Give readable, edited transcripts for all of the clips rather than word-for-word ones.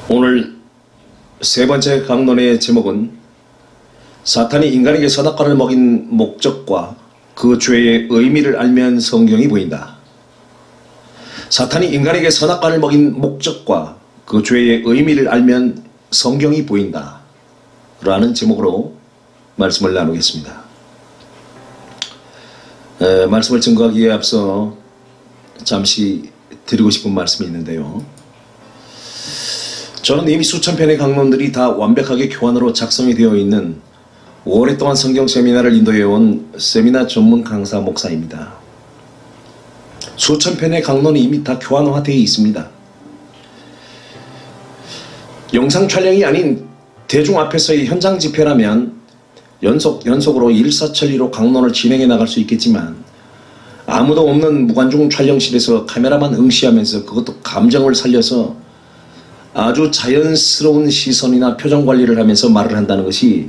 오늘 세 번째 강론의 제목은 사탄이 인간에게 선악과를 먹인 목적과 그 죄의 의미를 알면 성경이 보인다. 사탄이 인간에게 선악과를 먹인 목적과 그 죄의 의미를 알면 성경이 보인다 라는 제목으로 말씀을 나누겠습니다. 말씀을 증거하기에 앞서 잠시 드리고 싶은 말씀이 있는데요. 저는 이미 수천 편의 강론들이 다 완벽하게 교환으로 작성이 되어 있는 오랫동안 성경 세미나를 인도해온 세미나 전문 강사 목사입니다. 수천 편의 강론이 이미 다 교환화되어 있습니다. 영상 촬영이 아닌 대중 앞에서의 현장 집회라면 연속으로 일사천리로 강론을 진행해 나갈 수 있겠지만, 아무도 없는 무관중 촬영실에서 카메라만 응시하면서 그것도 감정을 살려서 아주 자연스러운 시선이나 표정 관리를 하면서 말을 한다는 것이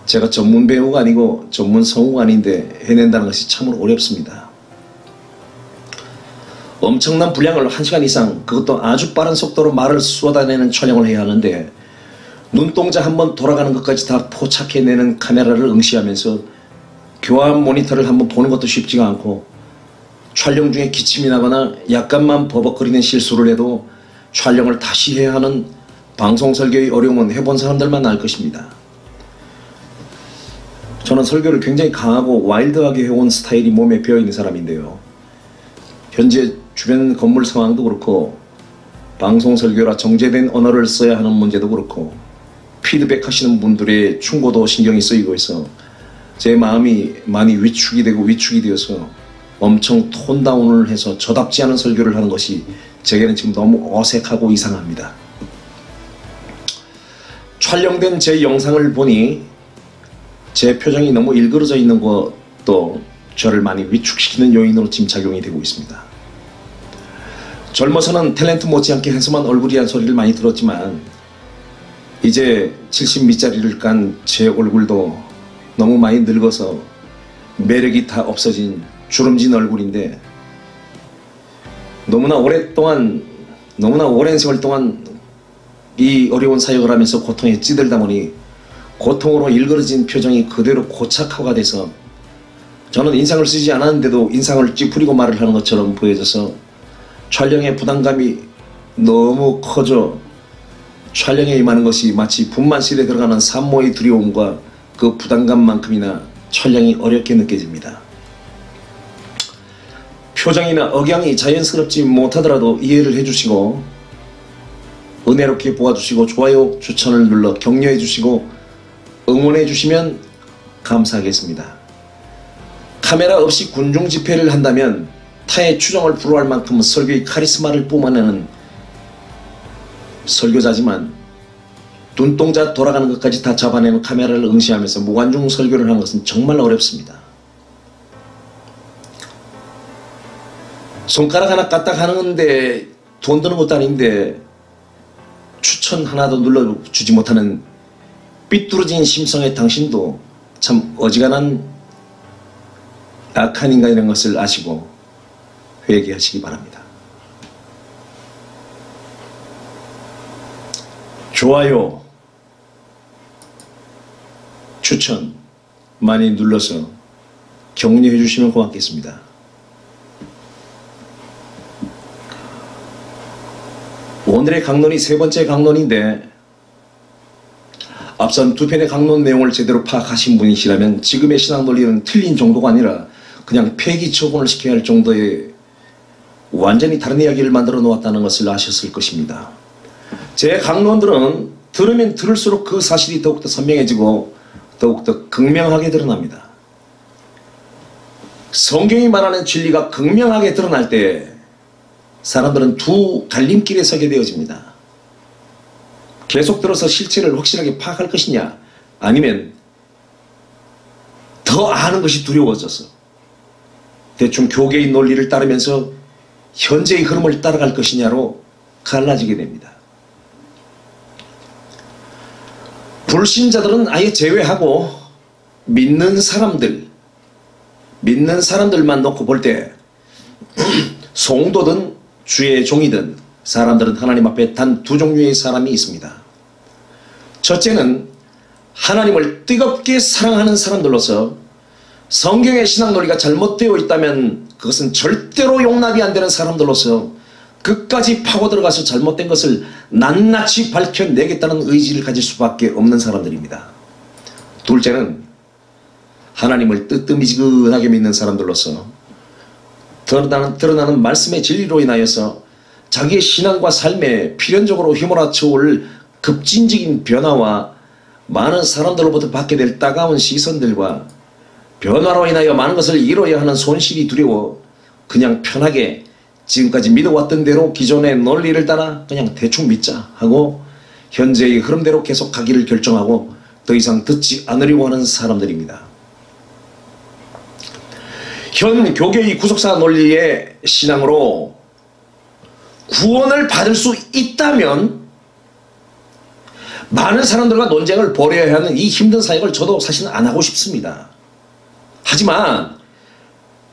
제가 전문 배우가 아니고 전문 성우가 아닌데 해낸다는 것이 참으로 어렵습니다. 엄청난 분량을 1시간 이상, 그것도 아주 빠른 속도로 말을 쏟아내는 촬영을 해야 하는데, 눈동자 한번 돌아가는 것까지 다 포착해내는 카메라를 응시하면서 교환 모니터를 한번 보는 것도 쉽지가 않고, 촬영 중에 기침이 나거나 약간만 버벅거리는 실수를 해도 촬영을 다시 해야 하는 방송 설교의 어려움은 해본 사람들만 알 것입니다. 저는 설교를 굉장히 강하고 와일드하게 해온 스타일이 몸에 배어있는 사람인데요. 현재 주변 건물 상황도 그렇고, 방송 설교라 정제된 언어를 써야 하는 문제도 그렇고, 피드백 하시는 분들의 충고도 신경이 쓰이고 있어 제 마음이 많이 위축이 되어서 엄청 톤다운을 해서 저답지 않은 설교를 하는 것이 제게는 지금 너무 어색하고 이상합니다. 촬영된 제 영상을 보니 제 표정이 너무 일그러져 있는 것도 저를 많이 위축시키는 요인으로 지금 작용이 되고 있습니다. 젊어서는 탤런트 못지않게 해서만 얼굴이란 소리를 많이 들었지만, 이제 70미짜리를 깐 제 얼굴도 너무 많이 늙어서 매력이 다 없어진 주름진 얼굴인데, 너무나 오랜 세월 동안 이 어려운 사역을 하면서 고통에 찌들다 보니 고통으로 일그러진 표정이 그대로 고착화가 돼서, 저는 인상을 쓰지 않았는데도 인상을 찌푸리고 말을 하는 것처럼 보여져서 촬영의 부담감이 너무 커져 촬영에 임하는 것이 마치 분만실에 들어가는 산모의 두려움과 그 부담감만큼이나 촬영이 어렵게 느껴집니다. 표정이나 억양이 자연스럽지 못하더라도 이해를 해주시고 은혜롭게 보아주시고 좋아요, 추천을 눌러 격려해 주시고 응원해 주시면 감사하겠습니다. 카메라 없이 군중 집회를 한다면 타의 추종을 불허할 만큼 설교의 카리스마를 뿜어내는 설교자지만, 눈동자 돌아가는 것까지 다 잡아내는 카메라를 응시하면서 무관중 설교를 하는 것은 정말 어렵습니다. 손가락 하나 까딱 하는데 돈 드는 것도 아닌데 추천 하나도 눌러주지 못하는 삐뚤어진 심성의 당신도 참 어지간한 악한 인간이라는 것을 아시고 회개하시기 바랍니다. 좋아요, 추천 많이 눌러서 격려해 주시면 고맙겠습니다. 오늘의 강론이 세 번째 강론인데, 앞선 두 편의 강론 내용을 제대로 파악하신 분이시라면 지금의 신앙 논리는 틀린 정도가 아니라 그냥 폐기 처분을 시켜야 할 정도의 완전히 다른 이야기를 만들어 놓았다는 것을 아셨을 것입니다. 제 강론들은 들으면 들을수록 그 사실이 더욱더 선명해지고 더욱더 극명하게 드러납니다. 성경이 말하는 진리가 극명하게 드러날 때 사람들은 두 갈림길에 서게 되어집니다. 계속 들어서 실체를 확실하게 파악할 것이냐, 아니면 더 아는 것이 두려워져서 대충 교계의 논리를 따르면서 현재의 흐름을 따라갈 것이냐로 갈라지게 됩니다. 불신자들은 아예 제외하고 믿는 사람들만 놓고 볼 때 송도든 주의 종이든 사람들은 하나님 앞에 단 두 종류의 사람이 있습니다. 첫째는 하나님을 뜨겁게 사랑하는 사람들로서 성경의 신앙 논리가 잘못되어 있다면 그것은 절대로 용납이 안 되는 사람들로서 끝까지 파고 들어가서 잘못된 것을 낱낱이 밝혀내겠다는 의지를 가질 수밖에 없는 사람들입니다. 둘째는 하나님을 뜨뜻미지근하게 믿는 사람들로서 드러나는 말씀의 진리로 인하여서 자기의 신앙과 삶에 필연적으로 휘몰아쳐 올 급진적인 변화와 많은 사람들로부터 받게 될 따가운 시선들과 변화로 인하여 많은 것을 잃어야 하는 손실이 두려워 그냥 편하게 지금까지 믿어왔던 대로 기존의 논리를 따라 그냥 대충 믿자 하고 현재의 흐름대로 계속 가기를 결정하고 더 이상 듣지 않으려고 하는 사람들입니다. 현 교계의 구속사 논리의 신앙으로 구원을 받을 수 있다면 많은 사람들과 논쟁을 벌여야 하는 이 힘든 사역을 저도 사실은 안 하고 싶습니다. 하지만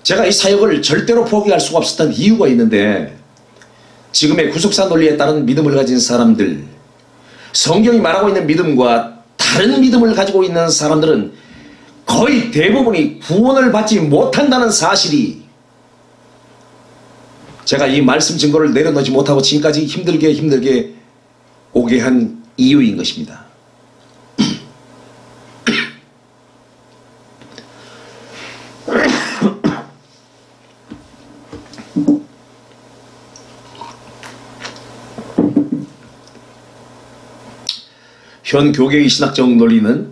제가 이 사역을 절대로 포기할 수가 없었던 이유가 있는데 지금의 구속사 논리에 따른 믿음을 가진 사람들, 성경이 말하고 있는 믿음과 다른 믿음을 가지고 있는 사람들은 거의 대부분이 구원을 받지 못한다는 사실이 제가 이 말씀 증거를 내려놓지 못하고 지금까지 힘들게 오게 한 이유인 것입니다. 현 교계의 신학적 논리는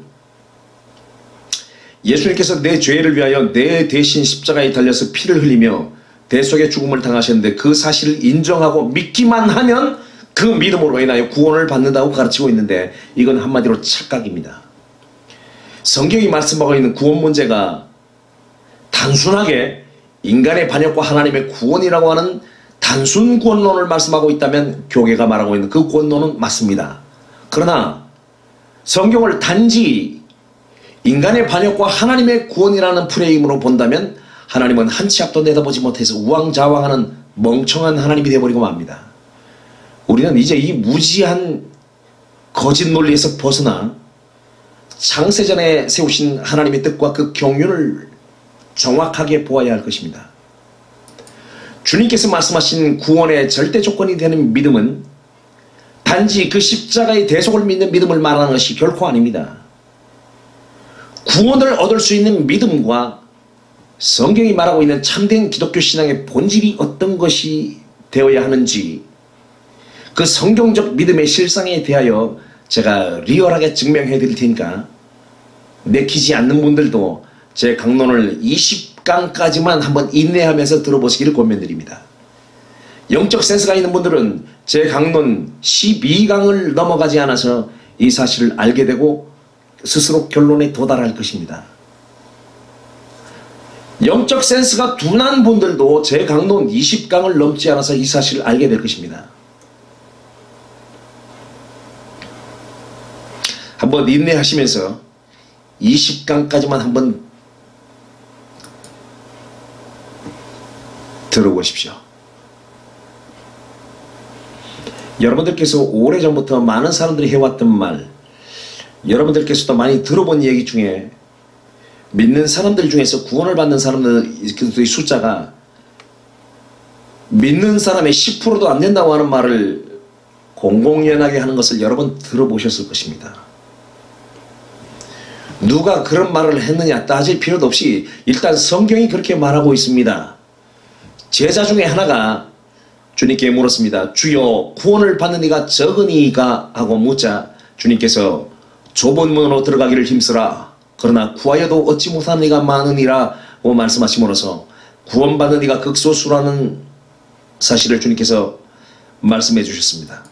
예수님께서 내 죄를 위하여 내 대신 십자가에 달려서 피를 흘리며 대속의 죽음을 당하셨는데 그 사실을 인정하고 믿기만 하면 그 믿음으로 인하여 구원을 받는다고 가르치고 있는데 이건 한마디로 착각입니다. 성경이 말씀하고 있는 구원 문제가 단순하게 인간의 반역과 하나님의 구원이라고 하는 단순 구원론을 말씀하고 있다면 교계가 말하고 있는 그 구원론은 맞습니다. 그러나 성경을 단지 인간의 반역과 하나님의 구원이라는 프레임으로 본다면 하나님은 한 치 앞도 내다보지 못해서 우왕좌왕하는 멍청한 하나님이 되어버리고 맙니다. 우리는 이제 이 무지한 거짓 논리에서 벗어나 창세전에 세우신 하나님의 뜻과 그 경륜을 정확하게 보아야 할 것입니다. 주님께서 말씀하신 구원의 절대 조건이 되는 믿음은 단지 그 십자가의 대속을 믿는 믿음을 말하는 것이 결코 아닙니다. 구원을 얻을 수 있는 믿음과 성경이 말하고 있는 참된 기독교 신앙의 본질이 어떤 것이 되어야 하는지 그 성경적 믿음의 실상에 대하여 제가 리얼하게 증명해 드릴 테니까 내키지 않는 분들도 제 강론을 20강까지만 한번 인내하면서 들어보시기를 권면드립니다. 영적 센스가 있는 분들은 제 강론 12강을 넘어가지 않아서 이 사실을 알게 되고 스스로 결론에 도달할 것입니다. 영적 센스가 둔한 분들도 제 강론 20강을 넘지 않아서 이 사실을 알게 될 것입니다. 한번 인내하시면서 20강까지만 한번 들어보십시오. 여러분들께서 오래전부터 많은 사람들이 해왔던 말, 여러분들께서도 많이 들어본 얘기 중에 믿는 사람들 중에서 구원을 받는 사람들의 숫자가 믿는 사람의 10%도 안 된다고 하는 말을 공공연하게 하는 것을 여러 번 들어보셨을 것입니다. 누가 그런 말을 했느냐 따질 필요도 없이 일단 성경이 그렇게 말하고 있습니다. 제자 중에 하나가 주님께 물었습니다. 주여 구원을 받는 이가 적으니가 하고 묻자 주님께서 좁은 문으로 들어가기를 힘쓰라. 그러나 구하여도 얻지 못하는 이가 많으니라 고 말씀하심으로써 구원받는 이가 극소수라는 사실을 주님께서 말씀해 주셨습니다.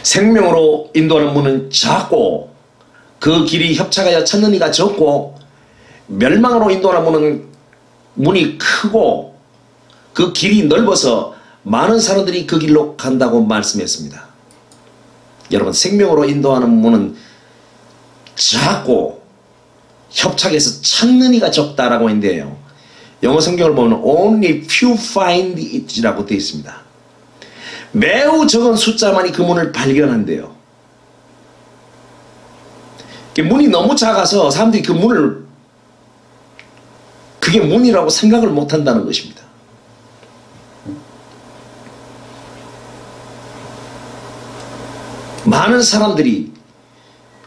생명으로 인도하는 문은 작고 그 길이 협착하여 찾는 이가 적고 멸망으로 인도하는 문이 크고 그 길이 넓어서 많은 사람들이 그 길로 간다고 말씀했습니다. 여러분, 생명으로 인도하는 문은 작고 협착해서 찾는 이가 적다라고 했는데요. 영어 성경을 보면 only few find it라고 되어 있습니다. 매우 적은 숫자만이 그 문을 발견한대요. 문이 너무 작아서 사람들이 그 문을 그게 문이라고 생각을 못한다는 것입니다. 많은 사람들이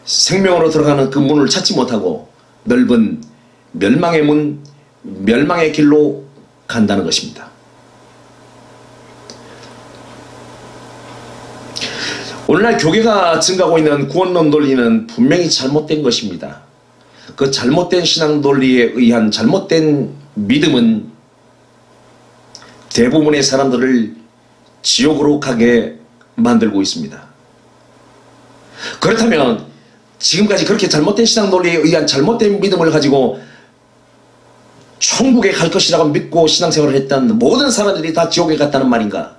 생명으로 들어가는 그 문을 찾지 못하고 넓은 멸망의 문, 멸망의 길로 간다는 것입니다. 오늘날 교계가 증가하고 있는 구원론 논리는 분명히 잘못된 것입니다. 그 잘못된 신앙 논리에 의한 잘못된 믿음은 대부분의 사람들을 지옥으로 가게 만들고 있습니다. 그렇다면 지금까지 그렇게 잘못된 신앙 논리에 의한 잘못된 믿음을 가지고 천국에 갈 것이라고 믿고 신앙생활을 했던 모든 사람들이 다 지옥에 갔다는 말인가?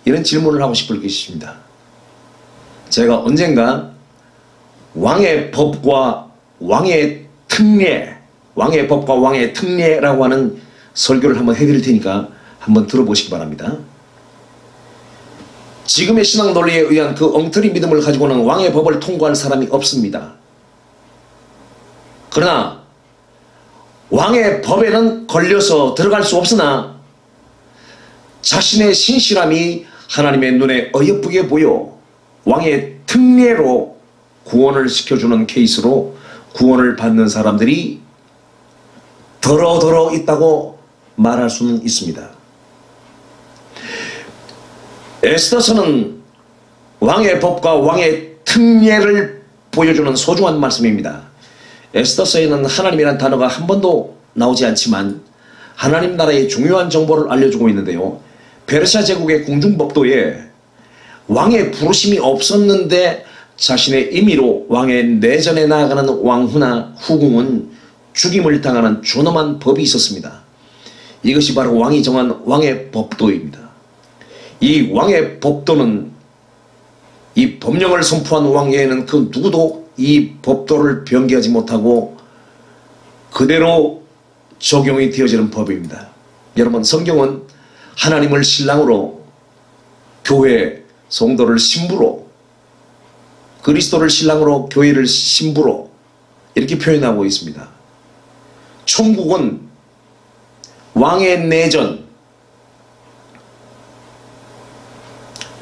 이런 질문을 하고 싶을 것입니다. 제가 언젠가 왕의 법과 왕의 특례, 왕의 법과 왕의 특례라고 하는 설교를 한번 해드릴 테니까 한번 들어보시기 바랍니다. 지금의 신앙 논리에 의한 그 엉터리 믿음을 가지고는 왕의 법을 통과할 사람이 없습니다. 그러나 왕의 법에는 걸려서 들어갈 수 없으나 자신의 신실함이 하나님의 눈에 어여쁘게 보여 왕의 특례로 구원을 시켜주는 케이스로 구원을 받는 사람들이 더러 있다고 말할 수는 있습니다. 에스더서는 왕의 법과 왕의 특례를 보여주는 소중한 말씀입니다. 에스더서에는 하나님이라는 단어가 한 번도 나오지 않지만 하나님 나라의 중요한 정보를 알려주고 있는데요. 페르시아 제국의 궁중법도에 왕의 부르심이 없었는데 자신의 임의로 왕의 내전에 나아가는 왕후나 후궁은 죽임을 당하는 존엄한 법이 있었습니다. 이것이 바로 왕이 정한 왕의 법도입니다. 이 왕의 법도는 이 법령을 선포한 왕 외에는 그 누구도 이 법도를 변개하지 못하고 그대로 적용이 되어지는 법입니다. 여러분, 성경은 하나님을 신랑으로, 교회 성도를 신부로, 그리스도를 신랑으로, 교회를 신부로 이렇게 표현하고 있습니다. 천국은 왕의 내전,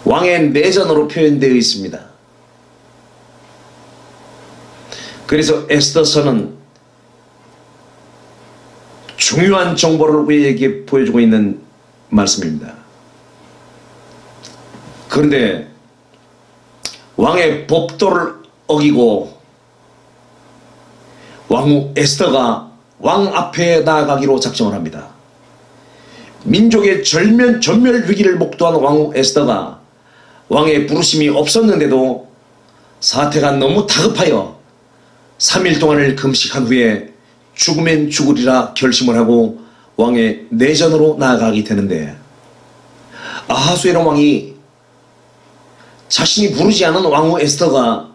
왕의 내전으로 표현되어 있습니다. 그래서 에스더서는 중요한 정보를 우리에게 보여주고 있는 말씀입니다. 그런데 왕의 법도를 어기고 왕후 에스더가 왕 앞에 나아가기로 작정을 합니다. 민족의 전멸 위기를 목도한 왕후 에스더가 왕의 부르심이 없었는데도 사태가 너무 다급하여 3일 동안을 금식한 후에 죽으면 죽으리라 결심을 하고 왕의 내전으로 나아가게 되는데, 아하수에로 왕이 자신이 부르지 않은 왕후 에스더가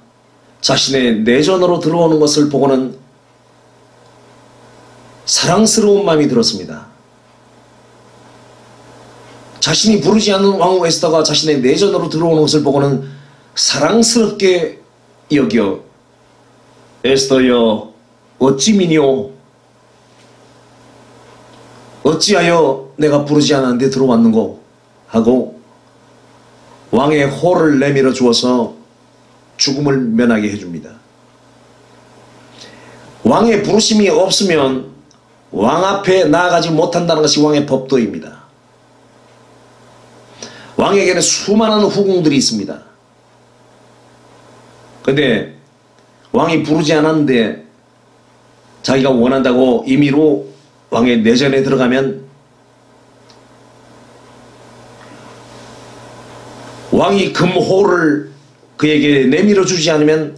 자신의 내전으로 들어오는 것을 보고는 사랑스러운 마음이 들었습니다. 자신이 부르지 않는 왕후 에스더가 자신의 내전으로 들어오는 것을 보고는 사랑스럽게 여겨 에스더여 어찌 미뇨, 어찌하여 내가 부르지 않았는데 들어왔는고 하고 왕의 호를 내밀어 주어서 죽음을 면하게 해줍니다. 왕의 부르심이 없으면 왕 앞에 나아가지 못한다는 것이 왕의 법도입니다. 왕에게는 수많은 후궁들이 있습니다. 근데 왕이 부르지 않았는데 자기가 원한다고 임의로 왕의 내전에 들어가면 왕이 금호를 그에게 내밀어 주지 않으면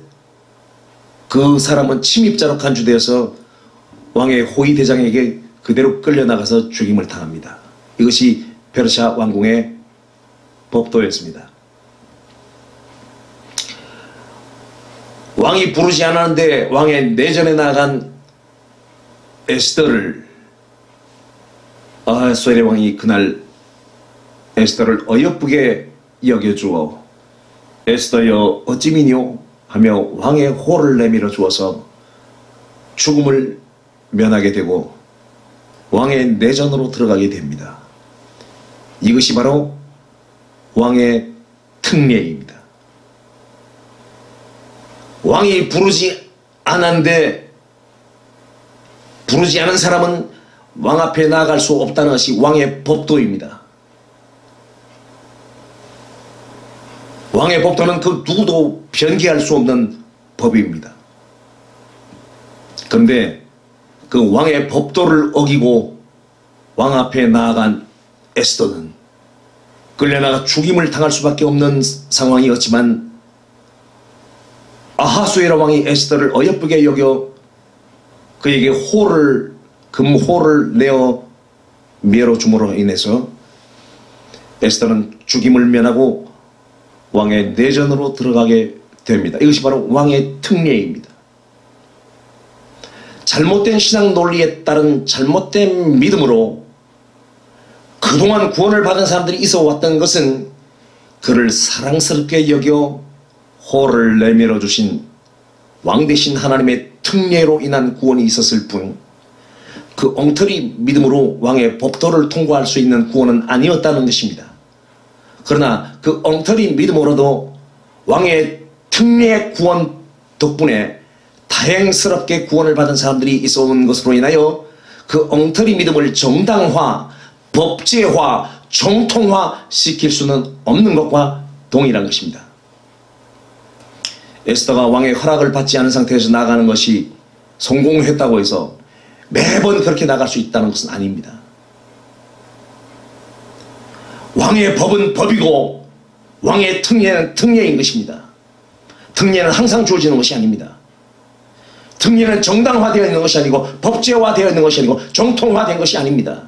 그 사람은 침입자로 간주되어서 왕의 호위 대장에게 그대로 끌려나가서 죽임을 당합니다. 이것이 페르시아 왕궁의 법도였습니다. 왕이 부르지 않았는데 왕의 내전에 나간 에스더를 아하수에르 왕이 그날 에스더를 어여쁘게 여겨주어 에스더여 어찌미뇨 하며 왕의 호를 내밀어 주어서 죽음을 면하게 되고 왕의 내전으로 들어가게 됩니다. 이것이 바로 왕의 특례입니다. 왕이 부르지 않았는데 부르지 않은 사람은 왕 앞에 나아갈 수 없다는 것이 왕의 법도입니다. 왕의 법도는 그 누구도 변개할 수 없는 법입니다. 그런데 그 왕의 법도를 어기고 왕 앞에 나아간 에스더는 끌려나가 죽임을 당할 수밖에 없는 상황이었지만 아하수에로 왕이 에스더를 어여쁘게 여겨 그에게 금호를 내어 밀어줌으로 인해서 에스더는 죽임을 면하고 왕의 내전으로 들어가게 됩니다. 이것이 바로 왕의 특례입니다. 잘못된 신앙 논리에 따른 잘못된 믿음으로 그동안 구원을 받은 사람들이 있어 왔던 것은 그를 사랑스럽게 여겨 호를 내밀어 주신 왕 대신 하나님의 특례로 인한 구원이 있었을 뿐 그 엉터리 믿음으로 왕의 법도를 통과할 수 있는 구원은 아니었다는 것입니다. 그러나 그 엉터리 믿음으로도 왕의 특례 구원 덕분에 다행스럽게 구원을 받은 사람들이 있어 온 것으로 인하여 그 엉터리 믿음을 정당화, 법제화, 정통화 시킬 수는 없는 것과 동일한 것입니다. 에스더가 왕의 허락을 받지 않은 상태에서 나가는 것이 성공했다고 해서 매번 그렇게 나갈 수 있다는 것은 아닙니다. 왕의 법은 법이고 왕의 특례는 특례인 것입니다. 특례는 항상 주어지는 것이 아닙니다. 특례는 정당화되어 있는 것이 아니고 법제화되어 있는 것이 아니고 정통화된 것이 아닙니다.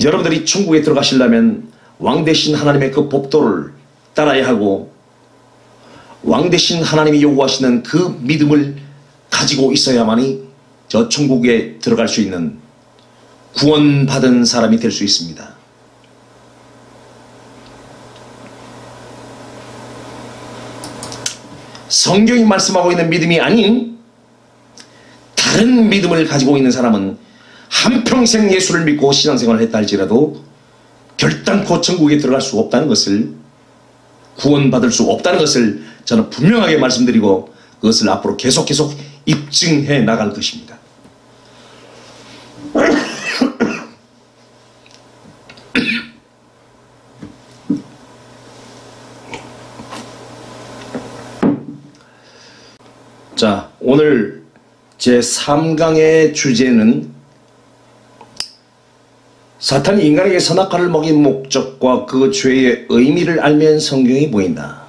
여러분들이 천국에 들어가시려면 왕 대신 하나님의 그 법도를 따라야 하고 왕 대신 하나님이 요구하시는 그 믿음을 가지고 있어야만이 저 천국에 들어갈 수 있는 구원받은 사람이 될 수 있습니다. 성경이 말씀하고 있는 믿음이 아닌 다른 믿음을 가지고 있는 사람은 한평생 예수를 믿고 신앙생활을 했다 할지라도 결단코 천국에 들어갈 수 없다는 것을, 구원받을 수 없다는 것을 저는 분명하게 말씀드리고 그것을 앞으로 계속 입증해 나갈 것입니다. 자, 오늘 제3강의 주제는 사탄이 인간에게 선악과를 먹인 목적과 그 죄의 의미를 알면 성경이 보인다.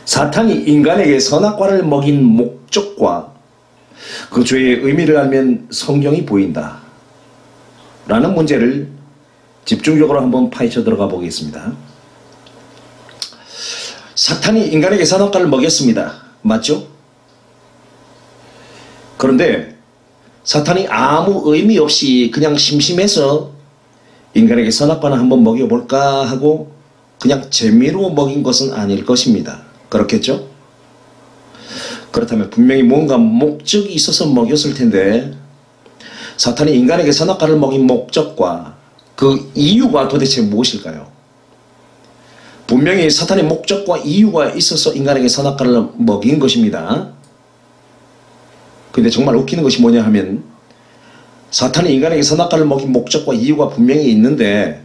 사탄이 인간에게 선악과를 먹인 목적과 그 죄의 의미를 알면 성경이 보인다 라는 문제를 집중적으로 한번 파헤쳐 들어가 보겠습니다. 사탄이 인간에게 선악과를 먹였습니다. 맞죠? 그런데 사탄이 아무 의미 없이 그냥 심심해서 인간에게 선악과는 한번 먹여볼까 하고 그냥 재미로 먹인 것은 아닐 것입니다. 그렇겠죠? 그렇다면 분명히 뭔가 목적이 있어서 먹였을 텐데 사탄이 인간에게 선악과를 먹인 목적과 그 이유가 도대체 무엇일까요? 분명히 사탄의 목적과 이유가 있어서 인간에게 선악과를 먹인 것입니다. 근데 정말 웃기는 것이 뭐냐 하면 사탄이 인간에게 선악과를 먹인 목적과 이유가 분명히 있는데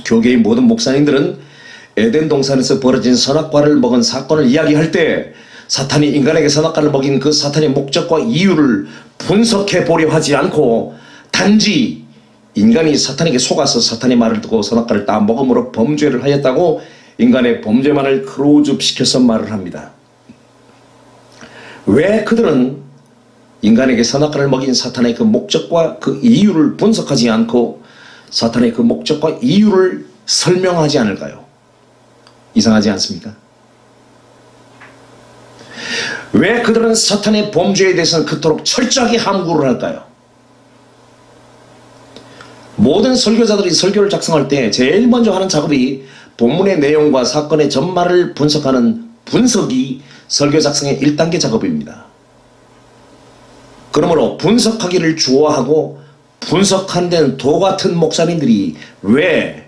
교계의 모든 목사님들은 에덴 동산에서 벌어진 선악과를 먹은 사건을 이야기할 때 사탄이 인간에게 선악과를 먹인 그 사탄의 목적과 이유를 분석해 보려 하지 않고 단지 인간이 사탄에게 속아서 사탄의 말을 듣고 선악과를 다 먹음으로 범죄를 하였다고 인간의 범죄만을 크로즈업시켜서 말을 합니다. 왜 그들은 인간에게 선악과를 먹인 사탄의 그 목적과 그 이유를 분석하지 않고 사탄의 그 목적과 이유를 설명하지 않을까요? 이상하지 않습니까? 왜 그들은 사탄의 범죄에 대해서는 그토록 철저하게 함구를 할까요? 모든 설교자들이 설교를 작성할 때 제일 먼저 하는 작업이 본문의 내용과 사건의 전말을 분석하는 분석이 설교 작성의 1단계 작업입니다. 그러므로 분석하기를 좋아하고 분석한 데는 도 같은 목사님들이 왜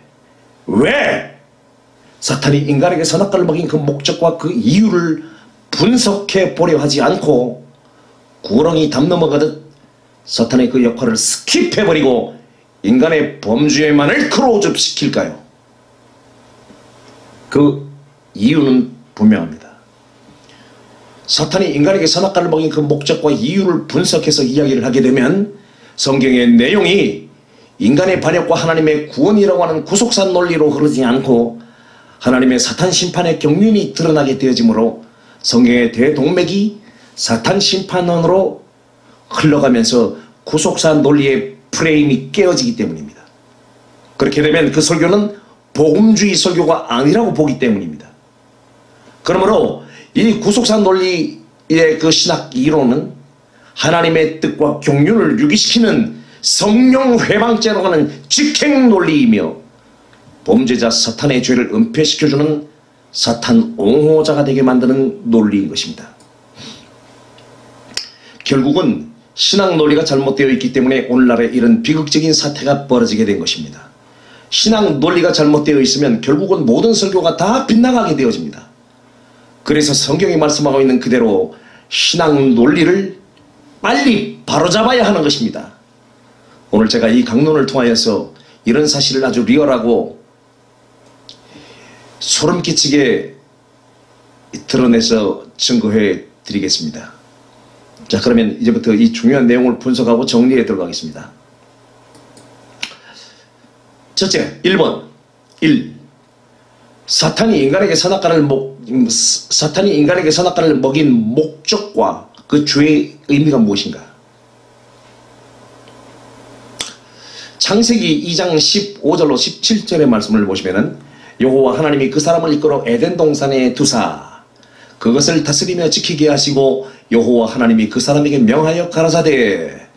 사탄이 인간에게 선악과를 먹인 그 목적과 그 이유를 분석해 보려 하지 않고 구렁이 담 넘어가듯 사탄의 그 역할을 스킵해버리고 인간의 범죄만을 크로즈업 시킬까요? 그 이유는 분명합니다. 사탄이 인간에게 선악과를 먹인 그 목적과 이유를 분석해서 이야기를 하게 되면 성경의 내용이 인간의 반역과 하나님의 구원이라고 하는 구속사 논리로 흐르지 않고 하나님의 사탄 심판의 경륜이 드러나게 되어지므로 성경의 대동맥이 사탄 심판론으로 흘러가면서 구속사 논리의 프레임이 깨어지기 때문입니다. 그렇게 되면 그 설교는 복음주의 설교가 아니라고 보기 때문입니다. 그러므로 이 구속사 논리의 그 신학 이론은 하나님의 뜻과 경륜을 유기시키는 성령 회방죄라고 하는 직행 논리이며 범죄자 사탄의 죄를 은폐시켜주는 사탄 옹호자가 되게 만드는 논리인 것입니다. 결국은 신학 논리가 잘못되어 있기 때문에 오늘날에 이런 비극적인 사태가 벌어지게 된 것입니다. 신학 논리가 잘못되어 있으면 결국은 모든 설교가 다 빗나가게 되어집니다. 그래서 성경이 말씀하고 있는 그대로 신학 논리를 빨리 바로잡아야 하는 것입니다. 오늘 제가 이 강론을 통하여서 이런 사실을 아주 리얼하고 소름 끼치게 드러내서 증거해 드리겠습니다. 자, 그러면 이제부터 이 중요한 내용을 분석하고 정리해 들어가겠습니다. 첫째, 1번 1. 사탄이 인간에게 선악과를 먹인 목적과 그 죄의 의미가 무엇인가? 창세기 2장 15절로 17절의 말씀을 보시면은 여호와 하나님이 그 사람을 이끌어 에덴 동산에 두사 그것을 다스리며 지키게 하시고 여호와 하나님이 그 사람에게 명하여 가라사대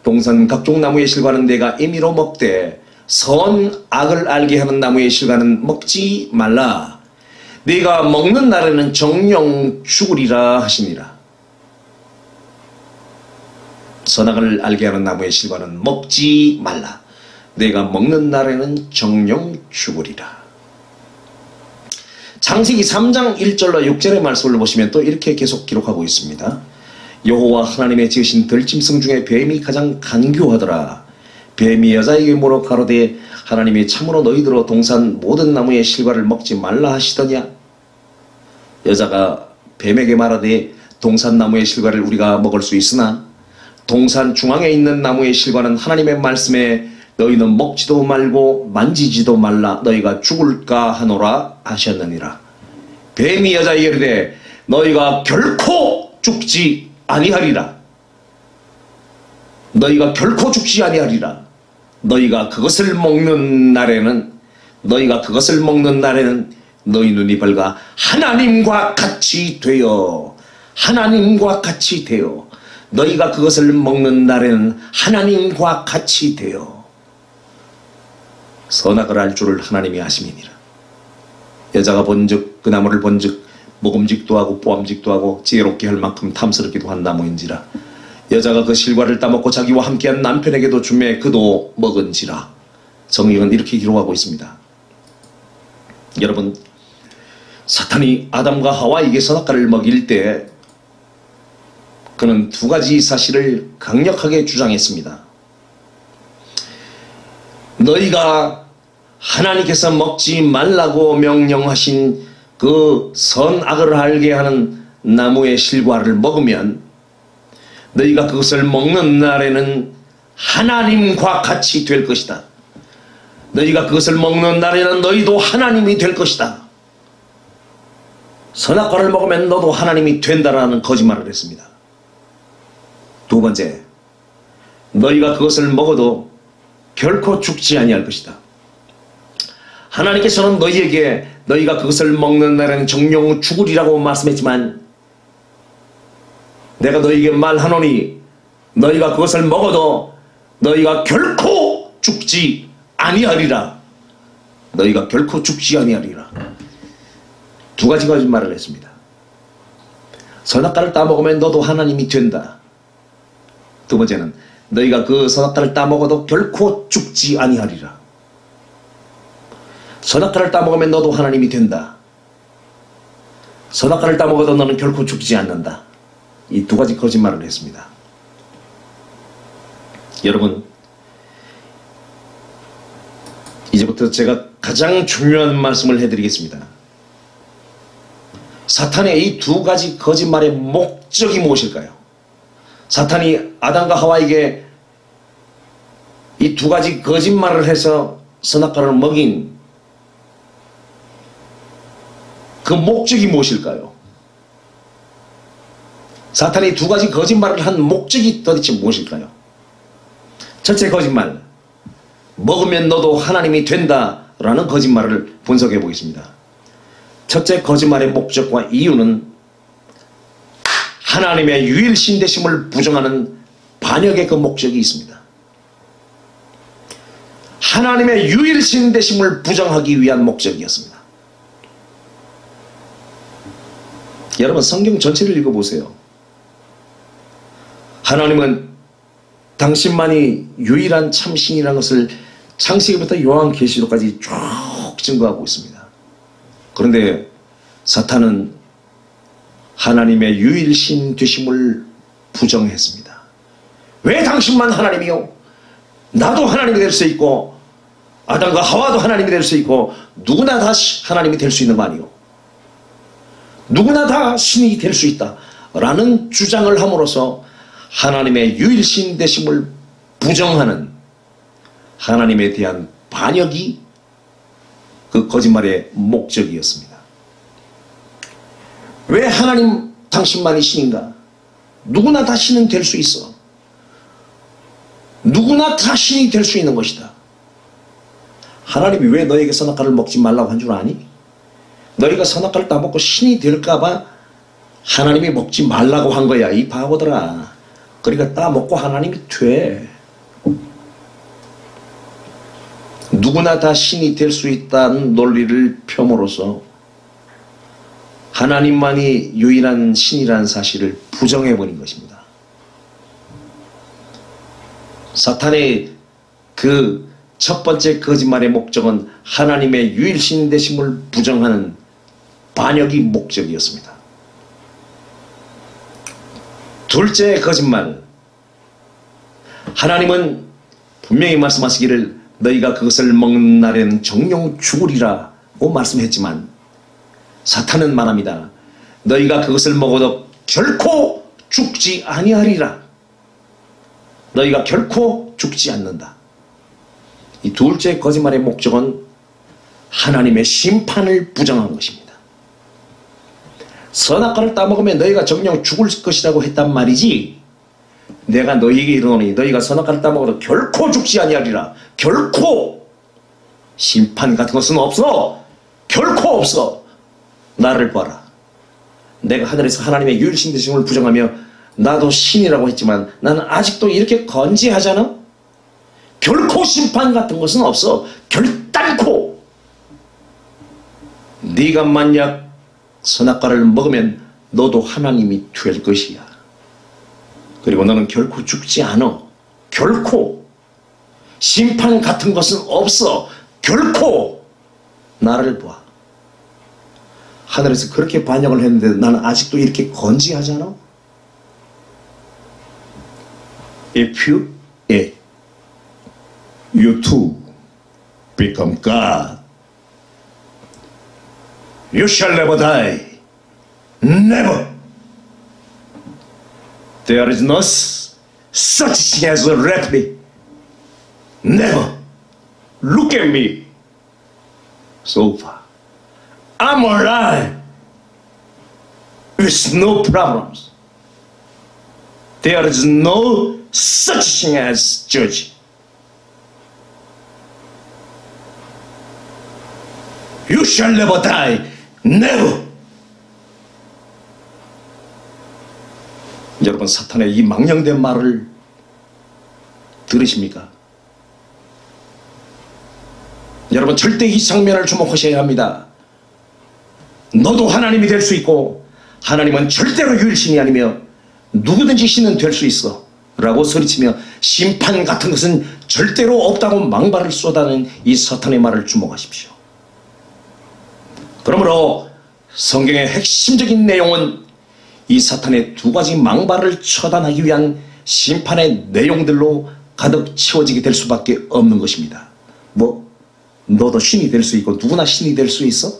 동산 각종 나무의 실과는 내가 임의로 먹되 선악을 알게 하는 나무의 실과는 먹지 말라. 네가 먹는 날에는 정령 죽으리라 하시니라. 선악을 알게 하는 나무의 실과는 먹지 말라. 내가 먹는 날에는 정령 죽으리라. 창세기 3장 1절로 6절의 말씀을 보시면 또 이렇게 계속 기록하고 있습니다. 여호와 하나님의 지으신 들짐승 중에 뱀이 가장 간교하더라. 뱀이 여자에게 물어 가로되 하나님이 참으로 너희들로 동산 모든 나무의 실과를 먹지 말라 하시더냐. 여자가 뱀에게 말하되 동산 나무의 실과를 우리가 먹을 수 있으나 동산 중앙에 있는 나무의 실과는 하나님의 말씀에 너희는 먹지도 말고 만지지도 말라 너희가 죽을까 하노라 하셨느니라. 뱀이 여자에게 이르되 너희가 결코 죽지 아니하리라. 너희가 결코 죽지 아니하리라. 너희가 그것을 먹는 날에는 너희 눈이 밝아 하나님과 같이 되어 너희가 그것을 먹는 날에는 하나님과 같이 되어 선악을 알 줄을 하나님이 아심이니라. 여자가 본즉 그 나무를 본즉 먹음직도 하고 보암직도 하고 지혜롭게 할 만큼 탐스럽기도 한 나무인지라. 여자가 그 실과를 따먹고 자기와 함께한 남편에게도 주매 그도 먹은지라. 성경은 이렇게 기록하고 있습니다. 여러분, 사탄이 아담과 하와에게 선악과를 먹일 때 그는 두 가지 사실을 강력하게 주장했습니다. 너희가 하나님께서 먹지 말라고 명령하신 그 선악을 알게 하는 나무의 실과를 먹으면 너희가 그것을 먹는 날에는 하나님과 같이 될 것이다. 너희가 그것을 먹는 날에는 너희도 하나님이 될 것이다. 선악과를 먹으면 너도 하나님이 된다라는 거짓말을 했습니다. 두 번째, 너희가 그것을 먹어도 결코 죽지 아니할 것이다. 하나님께서는 너희에게 너희가 그것을 먹는 날에는 정령 죽으리라고 말씀했지만 내가 너희에게 말하노니 너희가 그것을 먹어도 너희가 결코 죽지 아니하리라. 너희가 결코 죽지 아니하리라. 두 가지 거짓말을 했습니다. 선악과를 따먹으면 너도 하나님이 된다. 두 번째는 너희가 그 선악과를 따먹어도 결코 죽지 아니하리라. 선악과를 따먹으면 너도 하나님이 된다. 선악과를 따먹어도 너는 결코 죽지 않는다. 이 두 가지 거짓말을 했습니다. 여러분, 이제부터 제가 가장 중요한 말씀을 해드리겠습니다. 사탄의 이 두 가지 거짓말의 목적이 무엇일까요? 사탄이 아담과 하와에게 이 두 가지 거짓말을 해서 선악과를 먹인 그 목적이 무엇일까요? 사탄이 두 가지 거짓말을 한 목적이 도대체 무엇일까요? 첫째 거짓말, 먹으면 너도 하나님이 된다 라는 거짓말을 분석해 보겠습니다. 첫째 거짓말의 목적과 이유는 하나님의 유일신 되심을 부정하는 반역의 그 목적이 있습니다. 하나님의 유일신 되심을 부정하기 위한 목적이었습니다. 여러분, 성경 전체를 읽어보세요. 하나님은 당신만이 유일한 참신이라는 것을 창세기부터 요한계시록까지 쭉 증거하고 있습니다. 그런데 사탄은 하나님의 유일신 되심을 부정했습니다. 왜 당신만 하나님이요? 나도 하나님이 될 수 있고 아담과 하와도 하나님이 될 수 있고 누구나 다 하나님이 될 수 있는 거 아니요? 누구나 다 신이 될 수 있다 라는 주장을 함으로써 하나님의 유일신 되심을 부정하는 하나님에 대한 반역이 그 거짓말의 목적이었습니다. 왜 하나님 당신만이 신인가? 누구나 다 신은 될 수 있어. 누구나 다 신이 될 수 있는 것이다. 하나님이 왜 너에게 선악과를 먹지 말라고 한 줄 아니? 너희가 선악과를 따먹고 신이 될까봐 하나님이 먹지 말라고 한 거야, 이 바보들아. 그러니까 따먹고 하나님이 돼. 누구나 다 신이 될 수 있다는 논리를 펴므로써 하나님만이 유일한 신이라는 사실을 부정해버린 것입니다. 사탄의 그 첫 번째 거짓말의 목적은 하나님의 유일신 되심을 부정하는 반역이 목적이었습니다. 둘째 거짓말, 하나님은 분명히 말씀하시기를 너희가 그것을 먹는 날에는 정령 죽으리라고 말씀했지만 사탄은 말합니다. 너희가 그것을 먹어도 결코 죽지 아니하리라. 너희가 결코 죽지 않는다. 이 둘째 거짓말의 목적은 하나님의 심판을 부정한 것입니다. 선악과를 따먹으면 너희가 정녕 죽을 것이라고 했단 말이지, 내가 너희에게 이르노니 너희가 선악과를 따먹어도 결코 죽지 아니하리라. 결코 심판 같은 것은 없어. 결코 없어. 나를 봐라. 내가 하늘에서 하나님의 유일신 되심을 부정하며 나도 신이라고 했지만 나는 아직도 이렇게 건재하잖아. 결코 심판 같은 것은 없어. 결단코. 네가 만약 선악과를 먹으면 너도 하나님이 될 것이야. 그리고 너는 결코 죽지 않아. 결코. 심판 같은 것은 없어. 결코. 나를 봐. 하늘에서 그렇게 반역을 했는데 나는 아직도 이렇게 건지하잖아. If you too become God, you shall never die. Never. There is no such thing as a rapture. Never. Look at me. So far, I'm alive with no problems. There is no such thing as judge. You shall never die. Never. 여러분, 사탄의 이 망령된 말을 들으십니까? 여러분, 절대 이 장면을 주목하셔야 합니다. 너도 하나님이 될 수 있고 하나님은 절대로 유일신이 아니며 누구든지 신은 될 수 있어 라고 소리치며 심판 같은 것은 절대로 없다고 망발을 쏟아내는 이 사탄의 말을 주목하십시오. 그러므로 성경의 핵심적인 내용은 이 사탄의 두 가지 망발을 처단하기 위한 심판의 내용들로 가득 채워지게 될 수밖에 없는 것입니다. 너도 신이 될 수 있고 누구나 신이 될 수 있어?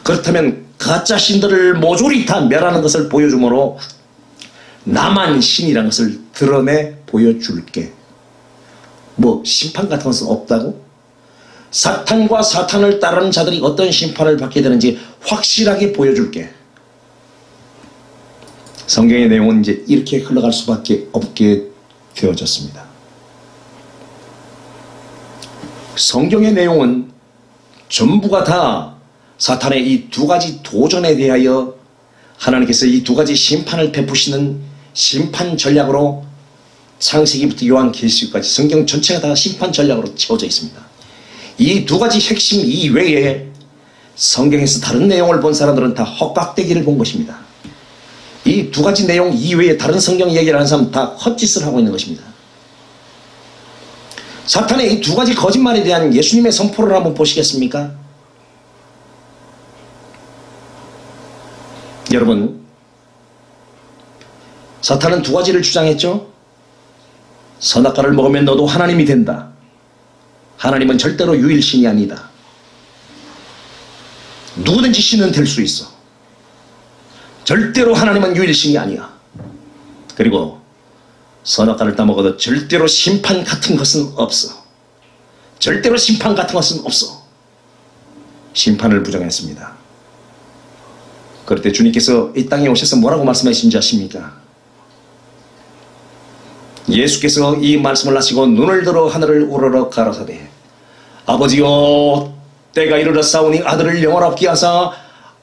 그렇다면 가짜 신들을 모조리 다 멸하는 것을 보여주므로 나만 신이라는 것을 드러내 보여줄게. 심판 같은 것은 없다고? 사탄과 사탄을 따르는 자들이 어떤 심판을 받게 되는지 확실하게 보여줄게. 성경의 내용은 이제 이렇게 흘러갈 수밖에 없게 되어졌습니다. 성경의 내용은 전부가 다 사탄의 이 두 가지 도전에 대하여 하나님께서 이 두 가지 심판을 베푸시는 심판 전략으로 창세기부터 요한계시까지 성경 전체가 다 심판 전략으로 채워져 있습니다. 이 두 가지 핵심 이외에 성경에서 다른 내용을 본 사람들은 다 헛각대기를 본 것입니다. 이 두 가지 내용 이외에 다른 성경 얘기를 하는 사람은 다 헛짓을 하고 있는 것입니다. 사탄의 이 두 가지 거짓말에 대한 예수님의 선포를 한번 보시겠습니까? 여러분, 사탄은 두 가지를 주장했죠. 선악과를 먹으면 너도 하나님이 된다. 하나님은 절대로 유일신이 아니다. 누구든지 신은 될 수 있어. 절대로 하나님은 유일신이 아니야. 그리고 선악과를 따먹어도 절대로 심판 같은 것은 없어. 절대로 심판 같은 것은 없어. 심판을 부정했습니다. 그럴 때 주님께서 이 땅에 오셔서 뭐라고 말씀하신지 아십니까? 예수께서 이 말씀을 하시고 눈을 들어 하늘을 우러러 가라사대 아버지여 때가 이르렀사오니 아들을 영화롭게 하사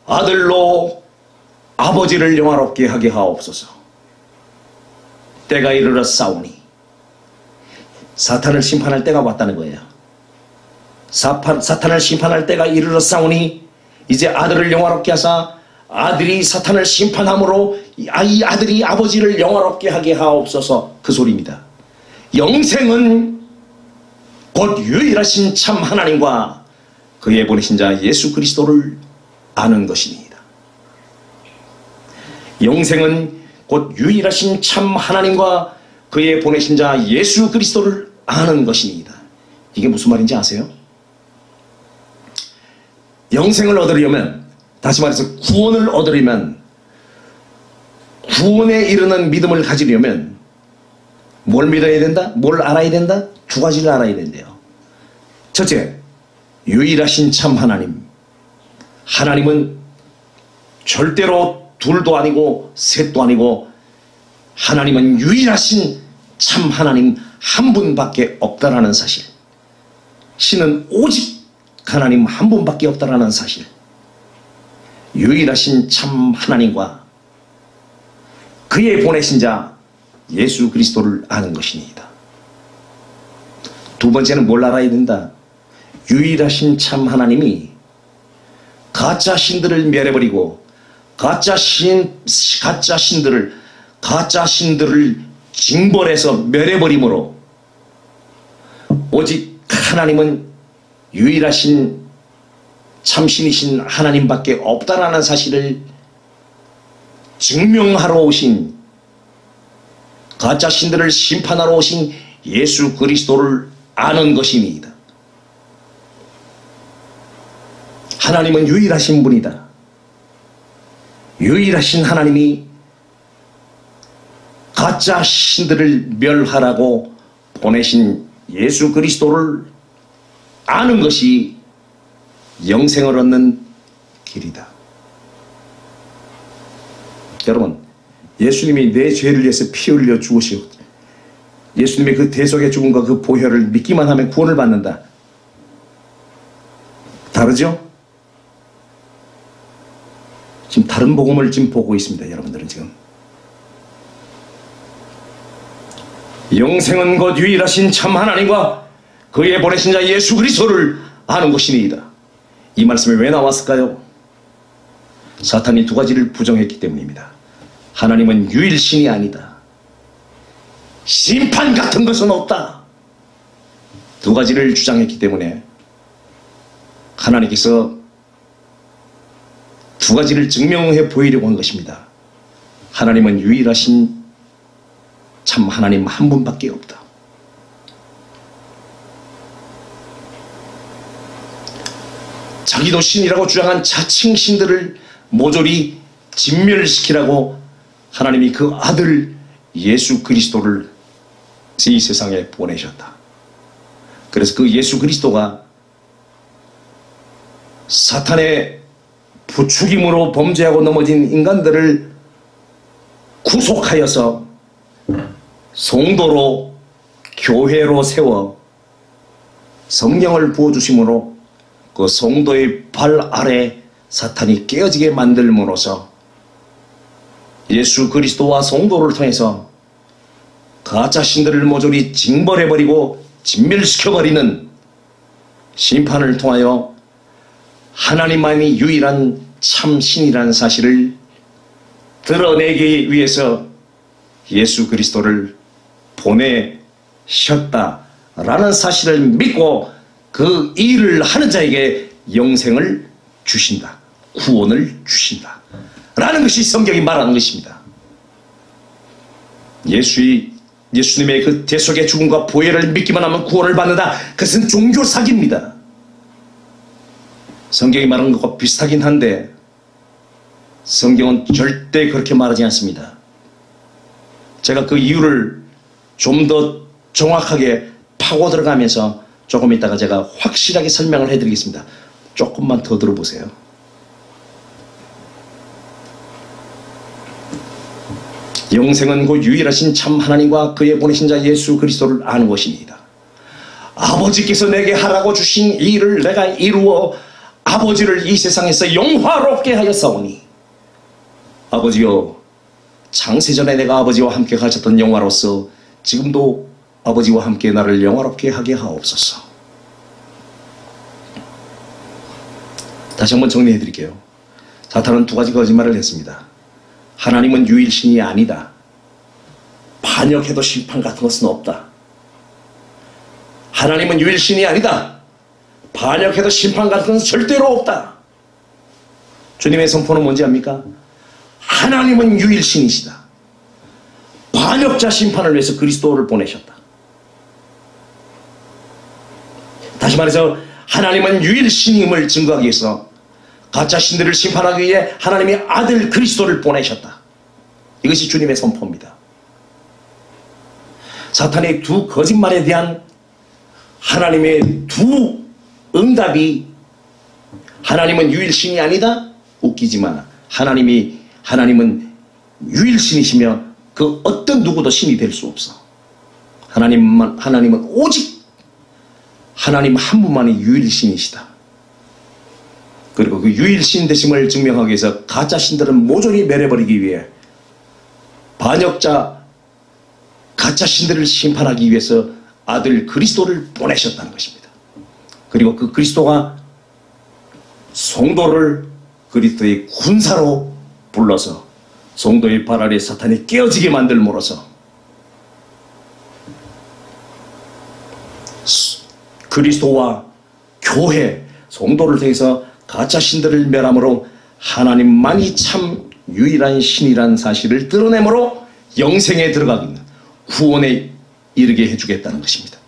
아들로 아버지를 영화롭게 하게 하옵소서. 때가 이르렀사오니 사탄을 심판할 때가 왔다는 거예요. 사탄을 심판할 때가 이르렀사오니 이제 아들을 영화롭게 하사 아들이 사탄을 심판함으로 이 아들이 아버지를 영화롭게 하게 하옵소서. 그 소리입니다. 영생은 곧 유일하신 참 하나님과 그의 보내신 자 예수 그리스도를 아는 것입니다. 영생은 곧 유일하신 참 하나님과 그의 보내신 자 예수 그리스도를 아는 것입니다. 이게 무슨 말인지 아세요? 영생을 얻으려면, 다시 말해서 구원을 얻으려면, 구원에 이르는 믿음을 가지려면 뭘 믿어야 된다? 뭘 알아야 된다? 두 가지를 알아야 된대요. 첫째, 유일하신 참 하나님. 하나님은 절대로 둘도 아니고 셋도 아니고 하나님은 유일하신 참 하나님 한 분밖에 없다라는 사실. 신은 오직 하나님 한 분밖에 없다라는 사실. 유일하신 참 하나님과 그의 보내신 자 예수 그리스도를 아는 것입니다. 두 번째는 뭘 알아야 된다? 유일하신 참 하나님이 가짜 신들을 멸해버리고 가짜 신들을 징벌해서 멸해버림으로 오직 하나님은 유일하신 참신이신 하나님밖에 없다라는 사실을 증명하러 오신, 가짜 신들을 심판하러 오신 예수 그리스도를 아는 것입니다. 하나님은 유일하신 분이다. 유일하신 하나님이 가짜 신들을 멸하라고 보내신 예수 그리스도를 아는 것이 영생을 얻는 길이다. 여러분, 예수님이 내 죄를 위해서 피 흘려 죽으시오. 예수님의 그 대속의 죽음과 그 보혈을 믿기만 하면 구원을 받는다. 다르죠? 지금 다른 복음을 지금 보고 있습니다. 여러분들은 지금 영생은 곧 유일하신 참 하나님과 그의 보내신 자 예수 그리스도를 아는 것이니이다. 이 말씀이 왜 나왔을까요? 사탄이 두 가지를 부정했기 때문입니다. 하나님은 유일신이 아니다. 심판 같은 것은 없다. 두 가지를 주장했기 때문에 하나님께서 두 가지를 증명해 보이려고 한 것입니다. 하나님은 유일하신 참 하나님 한 분밖에 없다. 자기도 신이라고 주장한 자칭 신들을 모조리 진멸시키라고 하나님이 그 아들 예수 그리스도를 이 세상에 보내셨다. 그래서 그 예수 그리스도가 사탄의 부추김으로 범죄하고 넘어진 인간들을 구속하여서 성도로 교회로 세워 성령을 부어주심으로 그 성도의 발 아래 사탄이 깨어지게 만들므로써 예수 그리스도와 성도를 통해서 가짜 신들을 모조리 징벌해버리고 진멸시켜버리는 심판을 통하여 하나님만이 유일한 참 신이라는 사실을 드러내기 위해서 예수 그리스도를 보내셨다라는 사실을 믿고 그 일을 하는 자에게 영생을 주신다. 구원을 주신다. 라는 것이 성경이 말하는 것입니다. 예수님의 그 대속의 죽음과 보혈을 믿기만 하면 구원을 받는다. 그것은 종교 사기입니다. 성경이 말하는 것과 비슷하긴 한데 성경은 절대 그렇게 말하지 않습니다. 제가 그 이유를 좀 더 정확하게 파고 들어가면서 조금 이따가 제가 확실하게 설명을 해드리겠습니다. 조금만 더 들어보세요. 영생은 그 유일하신 참 하나님과 그의 보내신 자 예수 그리스도를 아는 것입니다. 아버지께서 내게 하라고 주신 이 일을 내가 이루어 아버지를 이 세상에서 영화롭게 하였사오니 아버지여 창세전에 내가 아버지와 함께 가졌던 영화로서 지금도 아버지와 함께 나를 영화롭게 하게 하옵소서. 다시 한번 정리해 드릴게요. 사탄은 두 가지 거짓말을 했습니다. 하나님은 유일신이 아니다. 반역해도 심판 같은 것은 없다. 하나님은 유일신이 아니다. 반역해도 심판 같은 것은 절대로 없다. 주님의 선포는 뭔지 압니까? 하나님은 유일신이시다. 반역자 심판을 위해서 그리스도를 보내셨다. 다시 말해서 하나님은 유일신임을 증거하기 위해서 가짜 신들을 심판하기 위해 하나님의 아들 그리스도를 보내셨다. 이것이 주님의 선포입니다. 사탄의 두 거짓말에 대한 하나님의 두 응답이 하나님은 유일신이 아니다? 웃기지만 하나님은 유일신이시며 그 어떤 누구도 신이 될 수 없어. 하나님은 오직 하나님 한 분만이 유일신이시다. 그리고 그 유일신 되심을 증명하기 위해서 가짜 신들은 모조리 멸해버리기 위해 반역자 가짜 신들을 심판하기 위해서 아들 그리스도를 보내셨다는 것입니다. 그리고 그 그리스도가 성도를 그리스도의 군사로 불러서 성도의 발 아래 사탄이 깨어지게 만들므로써 그리스도와 교회, 성도를 통해서 가짜 신들을 멸함으로 하나님만이 참 유일한 신이라는 사실을 드러내므로 영생에 들어가기는 구원에 이르게 해주겠다는 것입니다.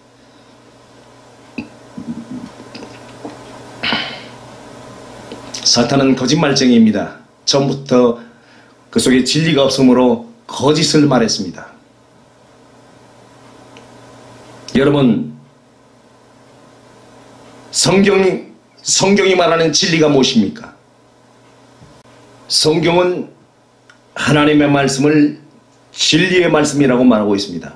사탄은 거짓말쟁이입니다. 처음부터 그 속에 진리가 없으므로 거짓을 말했습니다. 여러분, 성경이 말하는 진리가 무엇입니까? 성경은 하나님의 말씀을 진리의 말씀이라고 말하고 있습니다.